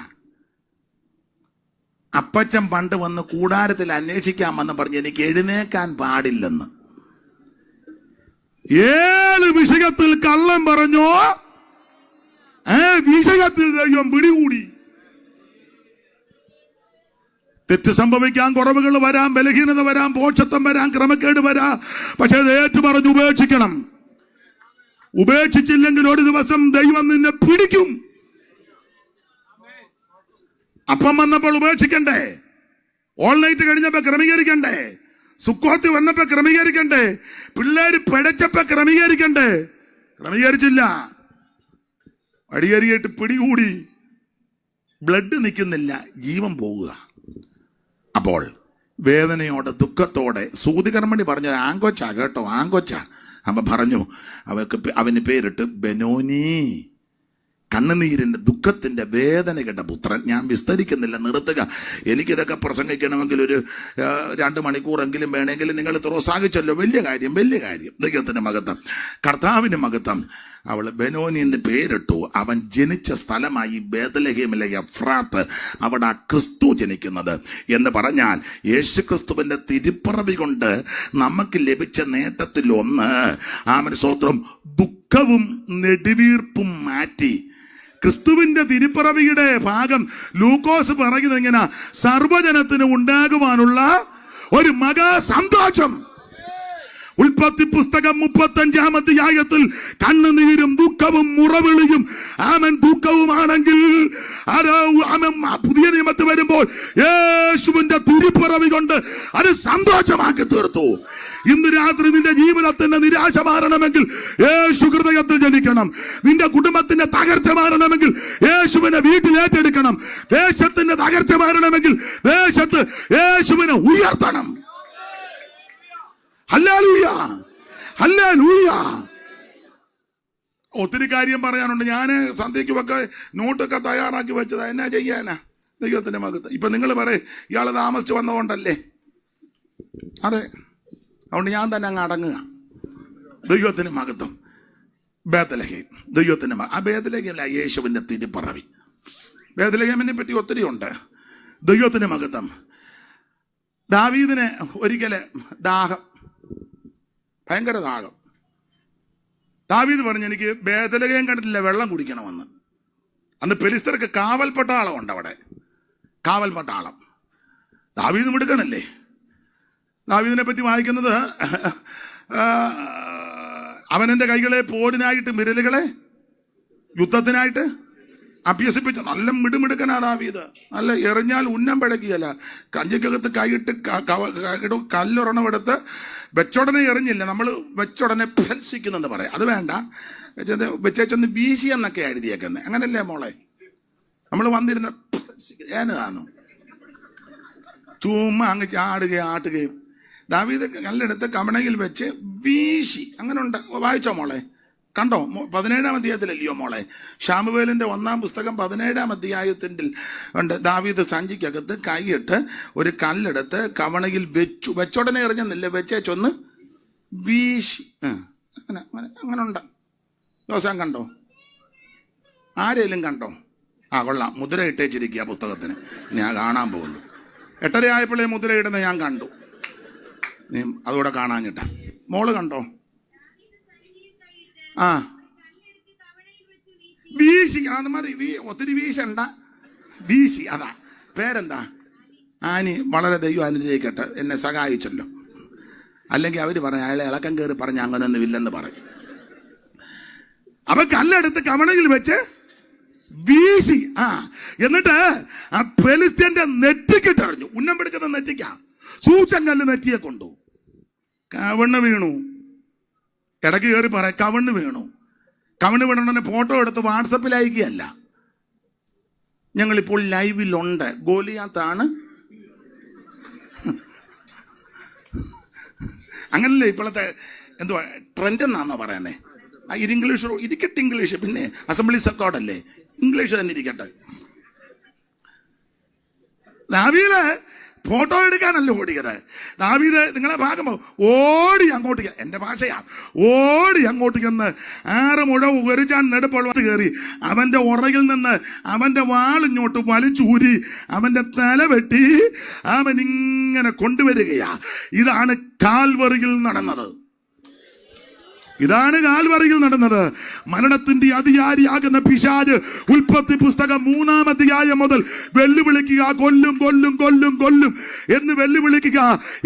അപ്പച്ചൻ പണ്ട് വന്ന് കൂടാരത്തിൽ അന്വേഷിക്കാമെന്ന് പറഞ്ഞ് എനിക്ക് എഴുന്നേക്കാൻ പാടില്ലെന്ന്. ഏത് വിഷയത്തിൽ കള്ളം പറഞ്ഞോ വിഷയത്തിൽ ദൈവം പിടികൂടി. തെറ്റ് സംഭവിക്കാം, കുറവുകൾ വരാം, ബലഹീനത വരാം, പോഷത്വം വരാം, ക്രമക്കേട് വരാം. പക്ഷെ അത് ഏറ്റു പറഞ്ഞ് ഉപേക്ഷിക്കണം. ഉപേക്ഷിച്ചില്ലെങ്കിൽ ഒരു ദിവസം ദൈവം നിന്നെ പിടിക്കും. അപ്പം വന്നപ്പോൾ ഉപേക്ഷിക്കണ്ടേ? ഓൾ നൈറ്റ് കഴിഞ്ഞപ്പോ ക്രമീകരിക്കണ്ടേ? സുക്കോത്ത് വന്നപ്പോ ക്രമീകരിക്കണ്ടേ? പിള്ളേര് പിഴച്ചപ്പോ ക്രമീകരിക്കണ്ടേ? ക്രമീകരിച്ചില്ല. അടിയേറിയിട്ട് പിടികൂടി. ബ്ലഡ് നിൽക്കുന്നില്ല, ജീവൻ പോവുക. അപ്പോൾ വേദനയോടെ ദുഃഖത്തോടെ സൂതികർമ്മണി പറഞ്ഞു, ആങ്കൊച്ചാ കേട്ടോ, ആങ്കൊച്ചാ. അമ്മ പറഞ്ഞു, അവന് പേരിട്ട് ബെനോനി. കണ്ണുനീരിന്റെ ദുഃഖത്തിന്റെ വേദനയുടെ പുത്രൻ. ഞാൻ വിസ്തരിക്കുന്നില്ല, നിർത്തുക. എനിക്കിതൊക്കെ പ്രസംഗിക്കണമെങ്കിൽ ഒരു 2 മണിക്കൂറെങ്കിലും വേണമെങ്കിലും നിങ്ങൾ പ്രോത്സാഹിച്ചല്ലോ. വലിയ കാര്യം, വലിയ കാര്യം. ദൈവത്തിന്റെ മഹത്വം, കർത്താവിന്റെ മഹത്വം. അവൾ ബെനോനി എന്ന് പേരിട്ടു. അവൻ ജനിച്ച സ്ഥലമായി ബേത്ലഹേമിലെ എഫ്രാത്ത്. അവിടെ ക്രിസ്തു ജനിക്കുന്നത് എന്ന് പറഞ്ഞാൽ യേശു ക്രിസ്തുവിന്റെ തിരുപ്പിറവി കൊണ്ട് നമുക്ക് ലഭിച്ച നേട്ടത്തിൽ ഒന്ന്, ആമൻ സ്തോത്രം, ദുഃഖവും നെടുവീർപ്പും മാറ്റി. ക്രിസ്തുവിന്റെ തിരുപ്പിറവിയുടെ ഭാഗം ലൂക്കോസ് പറയുന്നത് ഇങ്ങനെ, സർവജനത്തിന് ഉണ്ടാകുവാനുള്ള ഒരു മഹാ സന്തോഷം. ഉൽപ്പത്തി പുസ്തകം 35-ാം അധ്യായത്തിൽ കണ്ണുനീരും ദുഃഖവും മുറവിളിയും ആമൻ ദുഃഖവുമാണെങ്കിൽ പുതിയ നിയമത്തിൽ വരുമ്പോൾ യേശുവിന്റെ തിരുപ്പിറവി കൊണ്ട് അത് സന്തോഷമാക്കി തീർത്തു. ഇന്ന് രാത്രി നിന്റെ ജീവിതത്തിന്റെ നിരാശ മാറണമെങ്കിൽ യേശു ഹൃദയത്തിൽ ജനിക്കണം. നിന്റെ കുടുംബത്തിന്റെ തകർച്ച മാറണമെങ്കിൽ യേശുവിനെ വീട്ടിൽ ഏറ്റെടുക്കണം. ദേശത്തിന്റെ തകർച്ച മാറണമെങ്കിൽ ദേശത്ത് യേശുവിനെ ഉയർത്തണം. Hallelujah, hallelujah. ഒത്തിരി കാര്യം പറയാനുണ്ട്. ഞാൻ സന്ധ്യയ്ക്കുമൊക്കെ നോട്ടൊക്കെ തയ്യാറാക്കി വെച്ചതാ. എന്നാ ചെയ്യാനാ? ദൈവത്തിന്റെ മകത്ത്. ഇപ്പൊ നിങ്ങൾ പറയും ഇയാള് താമസിച്ച് വന്നതുകൊണ്ടല്ലേ? അതെ, അതുകൊണ്ട് ഞാൻ തന്നെ അങ്ങ് അടങ്ങുക. ദൈവത്തിന് മകത്വം. ബേത്ലഹേം ദൈവത്തിന്റെ ആ ബേത്ലഹേമില്ല യേശുവിന്റെ തിരുപ്പിറവി. ബേത്ലഹേമിനെ പറ്റി ഒത്തിരി ഉണ്ട്. ദൈവത്തിന്റെ മകത്വം. ദാവീദിന് ഒരിക്കല് ദാഹം, ഭയങ്കര ദാഹം. ദാവീദ് പറഞ്ഞു, എനിക്ക് ബേത്ലഹേം കണ്ടിട്ടില്ല, വെള്ളം കുടിക്കണമെന്ന്. അന്ന് ഫെലിസ്ത്യർക്ക് കാവൽ പട്ടാളം ഉണ്ട് അവിടെ, കാവൽ പട്ടാളം. ദാവീദ് മിടുക്കനല്ലേ? ദാവീദിനെ പറ്റി വായിക്കുന്നത്, അവനെന്റെ കൈകളെ പോരിനായിട്ട് വിരലുകളെ യുദ്ധത്തിനായിട്ട് അഭ്യസിപ്പിച്ച നല്ല മിടുമിടുക്കനാ ദാവീദ്. നല്ല എറിഞ്ഞാൽ ഉന്നം പിഴക്കുകയല്ല. കഞ്ചിക്കകത്ത് കൈയിട്ട് കല്ലൊരെണ്ണം എടുത്ത് വെച്ചോടനെ എറിഞ്ഞില്ല, നമ്മൾ വെച്ചോടനെ ഭത്സിക്കുന്നെന്ന് പറയാം. അത് വേണ്ട, വെച്ചൊന്ന് വീശി എന്നൊക്കെ എഴുതിയേക്കുന്നത്. അങ്ങനല്ലേ മോളെ? നമ്മൾ വന്നിരുന്ന ഏനതാന്നു ചുമ്മാ അങ്ങ് ചാടുകയും ആട്ടുകയും. ദാവീദ് കല്ലെടുത്ത് കമണയിൽ വെച്ച് വീശി. അങ്ങനെ ഉണ്ട്, വായിച്ചോ മോളെ? കണ്ടോ? 17-ാം അധ്യായത്തിലല്ലയോ മോളെ? ശമൂവേലിന്റെ 1-ാം പുസ്തകം 17-ാം അധ്യായത്തിൽ ഉണ്ട്. ദാവീദ് സഞ്ചിക്കകത്ത് കൈയിട്ട് ഒരു കല്ലെടുത്ത് കവണയിൽ വെച്ചു. വെച്ചോടനെ എറിഞ്ഞെന്നില്ല, വെച്ചൊന്ന് വീശി. അങ്ങനെ അങ്ങനെ അങ്ങനെ ഉണ്ട്. യോസാൻ കണ്ടോ? ആരേലും കണ്ടോ? ആ കൊള്ളാം, മുദ്ര ഇട്ടേച്ചിരിക്കുക പുസ്തകത്തിന്. ഞാൻ കാണാൻ പോകുന്നു. 8:30 ആയപ്പോഴേ മുദ്ര ഇടുന്ന ഞാൻ കണ്ടു. നീ അതുകൂടെ കാണാഞ്ഞിട്ടാ. മോള് കണ്ടോ? ആ വീശി. അത് മതി, ഒത്തിരി വീശണ്ട, വീശി. അതാ പേരെന്താ? ആനി. വളരെ ദൈവം അനുഗ്രഹിക്കട്ടെ, എന്നെ സഹായിച്ചല്ലോ. അല്ലെങ്കിൽ അവര് പറഞ്ഞു അയാളെ ഇളക്കം കയറി പറഞ്ഞ അങ്ങനെയൊന്നും ഇല്ലെന്ന് പറയും. അപ്പൊ കല്ലെടുത്ത് കവണയിൽ വെച്ച് വീശി. എന്നിട്ട് ആ ഫെലിസ്ത്യന്റെ നെറ്റിക്കിട്ടെറിഞ്ഞു. ഉന്നം പിടിച്ചത് നെറ്റിക്ക. സൂക്ഷം കല്ല് നെറ്റിയെ കൊണ്ടു. കവണ്ണ് വീണു. ഇടയ്ക്ക് കയറി പറയാം കവണ്ണ് വീണു. കവണ്ണ് വീണുണ്ടെന്നെ ഫോട്ടോ എടുത്ത് വാട്സപ്പിൽ അയക്കുകയല്ല. ഞങ്ങളിപ്പോൾ ലൈവിലുണ്ട്. ഗോലിയാത്താണ്. അങ്ങനല്ലേ ഇപ്പോഴത്തെ എന്തുവാ ട്രെൻഡ് എന്നാണോ പറയുന്നത്? ഇംഗ്ലീഷ് ഇരിക്കട്ടെ, ഇംഗ്ലീഷ്. പിന്നെ അസംബ്ലീസ് അക്കോർഡല്ലേ, ഇംഗ്ലീഷ് തന്നെ ഇരിക്കട്ടെ. ദാവീദ് ഫോട്ടോ എടുക്കാനല്ല ഓടിയത്. ദാവീദ് നിങ്ങളെ ഭാഗമോ ഓടി അങ്ങോട്ട്, എൻ്റെ ഭാഷയാ, ഓടി അങ്ങോട്ട് ചെന്ന് 6 മുഴ ഉയർച്ചാൻ നെടുപ്പോൾ കയറി അവന്റെ ഉറകിൽ നിന്ന് അവന്റെ വാളിങ്ങോട്ട് വലിച്ചൂരി അവന്റെ തല വെട്ടി അവൻ ഇങ്ങനെ കൊണ്ടുവരികയാ. ഇതാണ് കാൽവറിയിൽ നടന്നത്. ഇതാണ് കാൽവറിയിൽ നടന്നത്. മരണത്തിന്റെ അധികാരിയാകുന്ന പിശാച് ഉൽപ്പത്തി പുസ്തകം 3-ാം അധ്യായം മുതൽ വെല്ലുവിളിക്കുക, കൊല്ലും കൊല്ലും കൊല്ലും കൊല്ലും എന്ന് വെല്ലുവിളിക്കുക.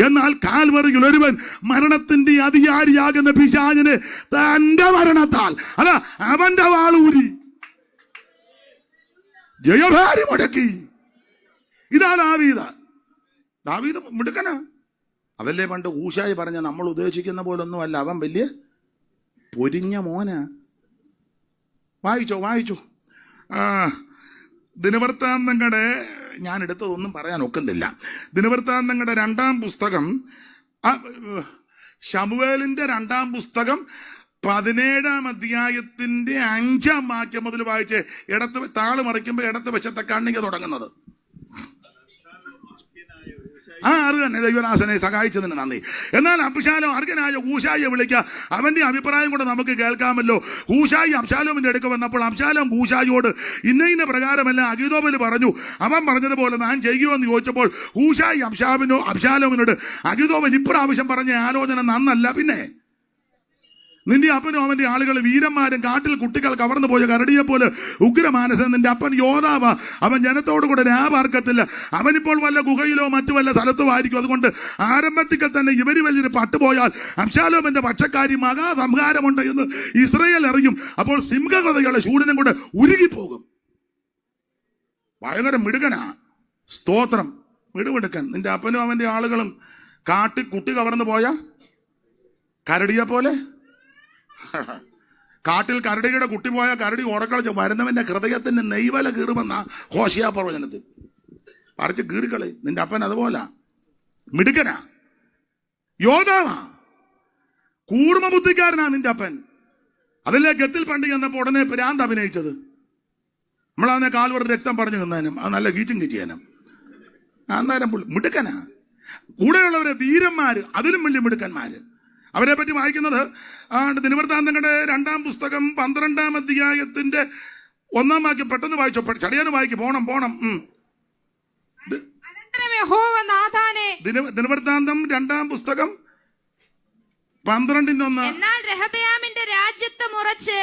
എന്നാൽ കാൽവറിയിൽ ഒരുവൻ മരണത്തിന്റെ അധികാരിയാകുന്ന പിശാചിനെ തന്റെ മരണത്താൽ അല്ല അവന്റെ വാളൂരി ജയഭാരി മുടക്കി. ഇതാ ദാവീദ്. ദാവീദ് മിടുക്കനാ. അതല്ലേ പണ്ട് ഊശായി പറഞ്ഞ, നമ്മൾ ഉദ്ദേശിക്കുന്ന പോലൊന്നും അല്ല, അവൻ വലിയ പൊരിഞ്ഞ മോന. വായിച്ചോ. ദിനവൃത്താന്തങ്ങളുടെ ഞാൻ എടുത്തതൊന്നും പറയാൻ ഒക്കുന്നില്ല. ദിനവൃത്താന്തങ്ങളുടെ 2-ാം പുസ്തകം, ശമൂവേലിന്റെ 2-ാം പുസ്തകം 17-ാം അധ്യായത്തിന്റെ 5-ാം വാക്യം മുതൽ വായിച്ച് ഇടത്ത് താള് മറിക്കുമ്പോൾ ഇടത്ത് വശത്തെ കണ്ണിക തുടങ്ങുന്നത്. അത് തന്നെ ദൈവദാസനെ സഹായിച്ചതിന് നന്ദി. എന്നാൽ അബ്ശാലോം അർഹനായ ഹൂശായിയെ വിളിക്കുക. അവന്റെ അഭിപ്രായം കൂടെ നമുക്ക് കേൾക്കാമല്ലോ. ഹൂശായി അബ്ശാലോമിന്റെ അടുക്ക വന്നപ്പോൾ അബ്ശാലോം ഹൂശായിയോട് ഇന്ന പ്രകാരമല്ല അഗീതോബൽ പറഞ്ഞു, അവൻ പറഞ്ഞതുപോലെ ഞാൻ ചെയ്യുമെന്ന് ചോദിച്ചപ്പോൾ ഹൂശായി അബ്ശാലോമിനോട് അഗീതോബൽ ഇപ്രാവശ്യം പറഞ്ഞ ആലോചന നന്നല്ല, പിന്നെ നിന്റെ അപ്പനും അവന്റെ ആളുകൾ വീരന്മാരും കാട്ടിൽ കുട്ടികൾ കവർന്നു പോയ കരടിയെ പോലെ ഉഗ്രമാനസൻ. നിന്റെ അപ്പൻ യോദ്ധാവ, അവൻ ജനത്തോടു കൂടെ രാപാർക്കത്തില്ല. അവനിപ്പോൾ വല്ല ഗുഹയിലോ മറ്റു വല്ല സ്ഥലത്തോ ആയിരിക്കും. അതുകൊണ്ട് ആരംഭത്തിൽ തന്നെ ഇവര് വലിയൊരു പട്ടുപോയാൽ അബ്ശാലോമിന്റെ പക്ഷക്കാരി മഹാസംഹാരമുണ്ട് എന്ന് ഇസ്രായേൽ അറിയും. അപ്പോൾ സിംഹകൃതയുടെ ശൂരനും കൂടെ ഉരുകിപ്പോകും. ഭയങ്കര മിടുക്കനാ. സ്തോത്രം. മിടുമിടുക്കൻ. നിന്റെ അപ്പനും അവന്റെ ആളുകളും കാട്ടിൽ കുട്ടി കവർന്നു പോയ കരടിയെ പോലെ. കാട്ടിൽ കരടിയുടെ കുട്ടി പോയ കരടി ഉറക്കളിച്ച് വരുന്നവന്റെ ഹൃദയത്തിന്റെ നെയ്വല കീറുമെന്ന ഹോശിയ പ്രവചനത്തിൽ പറിച്ച് കീറിക്കളി. നിന്റെ അപ്പൻ അതുപോലെ മിടുക്കനാ, യോദ്ധാവാ, കൂർമ്മ ബുദ്ധിക്കാരനാ നിന്റെ അപ്പൻ. അതല്ലേ ഗത്തിൽ പണ്ട് ചെന്നപ്പോ ഉടനെ ഭ്രാന്ത് അഭിനയിച്ചത്. നമ്മളതിനെ കാൽവർ രക്തം പറഞ്ഞു നിന്നേനും അത് നല്ല കീച്ചും കീച്ചിയാനും. അന്നേരം മിടുക്കനാ. കൂടെയുള്ളവരെ വീരന്മാര്, അതിലും വലിയ മിടുക്കന്മാര്. അവരെ പറ്റി വായിക്കുന്നത് ദിനവൃത്താന്തങ്ങളുടെ 2-ാം പുസ്തകം 12-ാം അധ്യായത്തിന്റെ 1-ാം വാക്യം. പെട്ടെന്ന് വായിച്ചോ, ചടിയാനും വായിക്കും. പോണം. ദിനവൃത്താന്തം 2-ാം പുസ്തകം 12-1. എന്നാൽ രഹബയാമിന്റെ രാജ്യത്വം ഉറച്ച്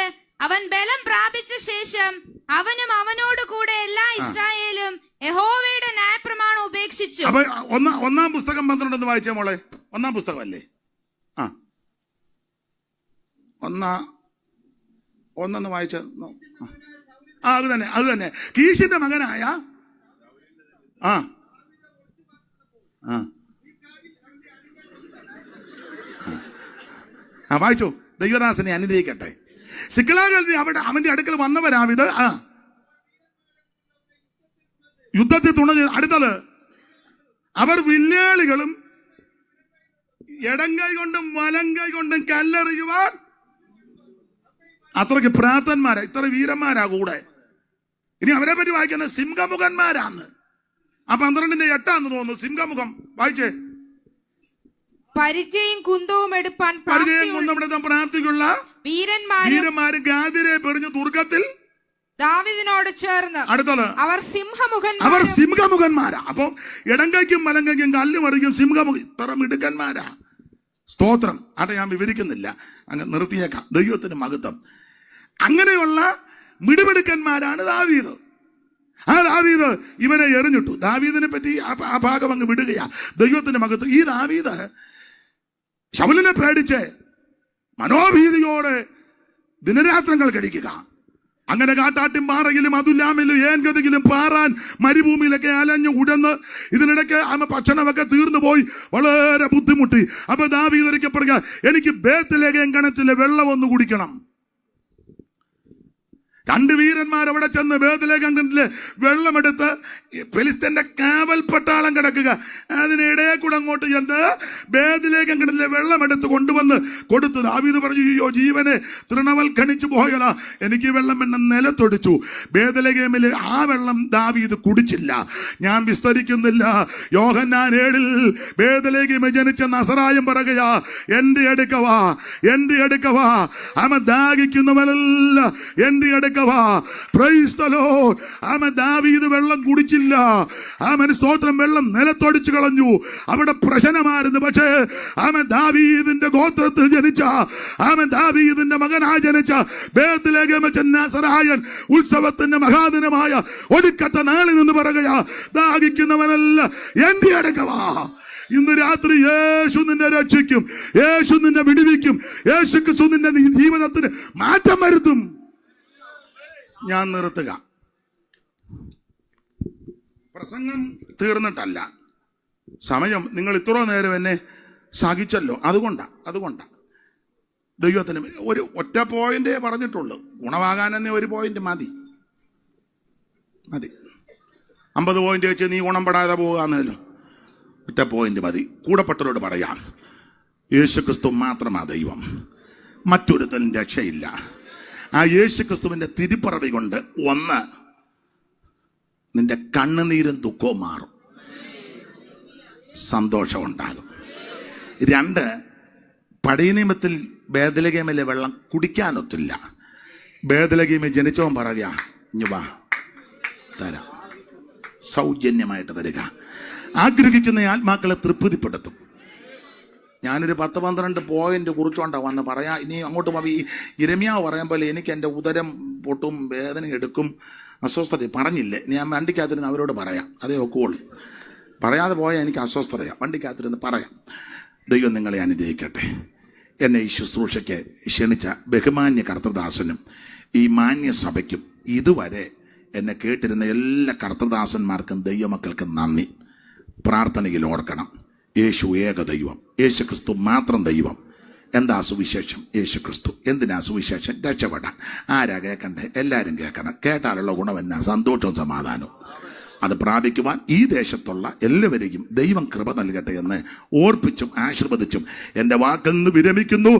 അവൻ ബലം പ്രാപിച്ച ശേഷം അവനും അവനോട് കൂടെ എല്ലാ ഇസ്രായേലും യഹോവയുടെ ന്യായപ്രമാണം ഉപേക്ഷിച്ചു. അപ്പൊ 1-ാം പുസ്തകം 12 വായിച്ചേ മോളെ. 1-ാം പുസ്തകം അല്ലേ? ഒന്നൊന്ന് വായിച്ച. അത് തന്നെ. കീശിന്റെ മകനായ വായിച്ചു. ദൈവദാസനെ അനുഗ്രഹിക്കട്ടെ. സിക്ലാഗിൽ അവിടെ അവന്റെ അടുക്കൽ വന്നവരാവിത് യുദ്ധത്തിൽ തുണ. അടുത്തത് അവർ വില്ലേളികളും ഇടങ്കൈ കൊണ്ടും വലങ്കൈ കൊണ്ടും കല്ലെറിയുവാൻ. അത്രയ്ക്ക് പ്രാർത്ഥന്മാരാ, ഇത്ര വീരന്മാരാ കൂടെ. ഇനി അവരെ പറ്റി വായിക്കുന്നത് സിംഹമുഖന്മാരാന്ന്. 12:8 തോന്നുന്നു. സിംഹമുഖം വായിച്ചേ. പരിചയം കുന്തവും എടുപ്പാൻ പ്രാപ്തിക്കുള്ള വീരന്മാരും ഗാദിരെ പെറിഞ്ഞു ദുർഗത്തിൽ ദാവീദിനോട് ചേർന്ന്. അടുത്തത് അവർ സിംഹമുഖന്മാരാ. അപ്പൊ ഇടങ്കൈക്കും വലങ്കൈക്കും കല്ലുമറിക്കും സിംഹമുഖ. ഇത്ര മിടുക്കന്മാരാ. സ്തോത്രം. അത് ഞാൻ വിവരിക്കുന്നില്ല, അങ്ങ് നിർത്തിയേക്കാം. ദൈവത്തിന് മഹത്വം. അങ്ങനെയുള്ള മിടുമിടുക്കന്മാരാണ് ദാവീദ്. ദാവീദ് ഇവനെ എറിഞ്ഞിട്ടു. ദാവീദിനെ പറ്റി ആ ഭാഗം അങ്ങ് വിടുകയാ. ദൈവത്തിന്റെ മഹത്വം. ഈ ദാവീദ് ശൗലിനെ പേടിച്ച് മനോഭീതിയോടെ ദിനരാത്രങ്ങൾ കഴിക്കുക. അങ്ങനെ കാട്ടാട്ടിൻ പാറയിലും അതുല്ലാമിലും ഏൻഗതിയിലും പാറാൻ മരുഭൂമിയിലൊക്കെ അലഞ്ഞു ഉടന്ന് ഇതിനിടയ്ക്ക് ഭക്ഷണമൊക്കെ തീർന്നു പോയി വളരെ ബുദ്ധിമുട്ടി. അപ്പൊ ദാവീദ് ഒരിക്കൽ പറയുക, എനിക്ക് ബേത്ത്ലേഹേം കിണറ്റിലെ വെള്ളം ഒന്ന് കുടിക്കണം. 2 വീരന്മാർ അവിടെ ചെന്ന് ബേത്ത്ലേഹേം കിണറ്റിലെ വെള്ളമെടുത്ത് ഫെലിസ്ത്യന്റെ കാവൽ പട്ടാളം കിടക്കുക. അതിനിടയെ കൂടെ അങ്ങോട്ട് ചെന്ന് ബേത്ത്ലേഹേം കിണറ്റിലെ വെള്ളമെടുത്ത് കൊണ്ടുവന്ന് കൊടുത്തു. ദാവീദ് പറഞ്ഞു, അയ്യോ ജീവനെ തൃണവൽക്കണിച്ചു പോയതാ, എനിക്ക് വെള്ളം എന്നെ നിലത്തൊടിച്ചു. ബേത്ത്ലേഹേമിലെ ആ വെള്ളം ദാവീദ് കുടിച്ചില്ല. ഞാൻ വിസ്തരിക്കുന്നില്ല. യോഹന്നാൻ 7 ബേത്ത്ലേഹേമിൽ ജനിച്ച നസറായം പറയുകയാ, എന്റെ അടുക്കവാ അവൻ ദാഹിക്കുന്നവനല്ല, എന്റെ അടുക്കവാ. Price the Lord. അവൻ ദാവീദ് വെള്ളം കുടിച്ചില്ല. അവൻ സ്തോത്രം വെള്ളം നിലത്തൊടിച്ചു കളഞ്ഞു. അവിടെ പ്രശ്നമായിരുന്നു. പക്ഷേ അവൻ ദാവീദിന്റെ ഗോത്രത്തിൽ ജനിച്ച, അവൻ ദാവീദിന്റെ മകനായി ജനിച്ച ബേത്ത്ലേഹേമിൽ നസറായൻ ഉത്സവത്തിന്റെ മഹാദിനമായ ഒടുക്കത്തെ നാളിൽ നിന്ന് പറയുകയാ, ദാഹിക്കുന്നവനല്ല, എന്റെ അടുക്കവാ. ഇന്ന് രാത്രി യേശു നിന്നെ രക്ഷിക്കും, യേശു നിന്നെ വിടുവിക്കും, യേശു ക്രിസ്തു നിന്റെ ജീവിതത്തിന് മാറ്റം വരുത്തും. ഞാൻ നിർത്തുക. പ്രസംഗം തീർന്നിട്ടല്ല, സമയം. നിങ്ങൾ ഇത്ര നേരം എന്നെ സഹിച്ചല്ലോ, അതുകൊണ്ടാ ദൈവത്തിന് ഒരു ഒറ്റ പോയിന്റേ പറഞ്ഞിട്ടുള്ളൂ. ഗുണമാകാൻ തന്നെ ഒരു പോയിന്റ് മതി. 50 പോയിന്റ് വെച്ച് നീ ഗുണപ്പെടാതെ പോകാന്നല്ലോ. ഒറ്റ പോയിന്റ് മതി. കൂടപ്പെട്ടവരോട് പറയാം, യേശു ക്രിസ്തു മാത്രമാ ദൈവം, മറ്റൊരുത്തനും രക്ഷയില്ല. ആ യേശു ക്രിസ്തുവിന്റെ തിരുപ്പിറവി കൊണ്ട് 1 നിന്റെ കണ്ണുനീരും ദുഃഖവും മാറും, സന്തോഷം ഉണ്ടാകും. 2 പഴയ നിയമത്തിൽ ബേത്ത്ലേഹേമിലെ വെള്ളം കുടിക്കാനൊത്തില്ല. ബേത്ത്ലേഹേമിൽ ജനിച്ചവൻ പറയുക, ഇഞ്ഞു വാ തരാം, സൗജന്യമായിട്ട് തരിക. ആഗ്രഹിക്കുന്ന ആത്മാക്കളെ തൃപ്തിപ്പെടുത്തും. ഞാനൊരു 10-12 പോയിന്റ് കുറിച്ചുകൊണ്ടാണ് വന്ന് പറയാം. ഇനി അങ്ങോട്ട് പോയി ഈ യിരെമ്യാവ് പറയാൻ പോലെ എനിക്ക് എൻ്റെ ഉദരം പൊട്ടും, വേദന എടുക്കും, അസ്വസ്ഥത പറഞ്ഞില്ലേ. ഞാൻ വണ്ടിക്കകത്തിരുന്ന് അവരോട് പറയാം, അതേ ഒക്കുള്ളൂ. പറയാതെ പോയാൽ എനിക്ക് അസ്വസ്ഥതയാണ്. വണ്ടിക്കകത്തിരുന്ന് പറയാം. ദൈവം നിങ്ങളെ അനുഗ്രഹിക്കട്ടെ. എന്നെ ഈ ശുശ്രൂഷയ്ക്ക് ക്ഷണിച്ച ബഹുമാന്യ കർത്തൃദാസനും ഈ മാന്യസഭയ്ക്കും ഇതുവരെ എന്നെ കേട്ടിരുന്ന എല്ലാ കർത്തൃദാസന്മാർക്കും ദൈവമക്കൾക്കും നന്ദി. പ്രാർത്ഥനയിൽ ഓർക്കണം, യേശു ഏക ദൈവം, യേശു ക്രിസ്തു മാത്രം ദൈവം. എന്താ സുവിശേഷം? യേശു ക്രിസ്തു. എന്തിനാ സുവിശേഷം? രക്ഷപ്പെടാൻ. ആരാ കേൾക്കണ്ടേ? എല്ലാവരും കേൾക്കണം. കേട്ടാലുള്ള ഗുണം എന്നാ? സന്തോഷവും സമാധാനവും. അത് പ്രാപിക്കുവാൻ ഈ ദേശത്തുള്ള എല്ലാവരെയും ദൈവം കൃപ നൽകട്ടെ എന്ന് ഓർപ്പിച്ചും ആശീർവദിച്ചും എൻ്റെ വാക്കിൽ വിരമിക്കുന്നു.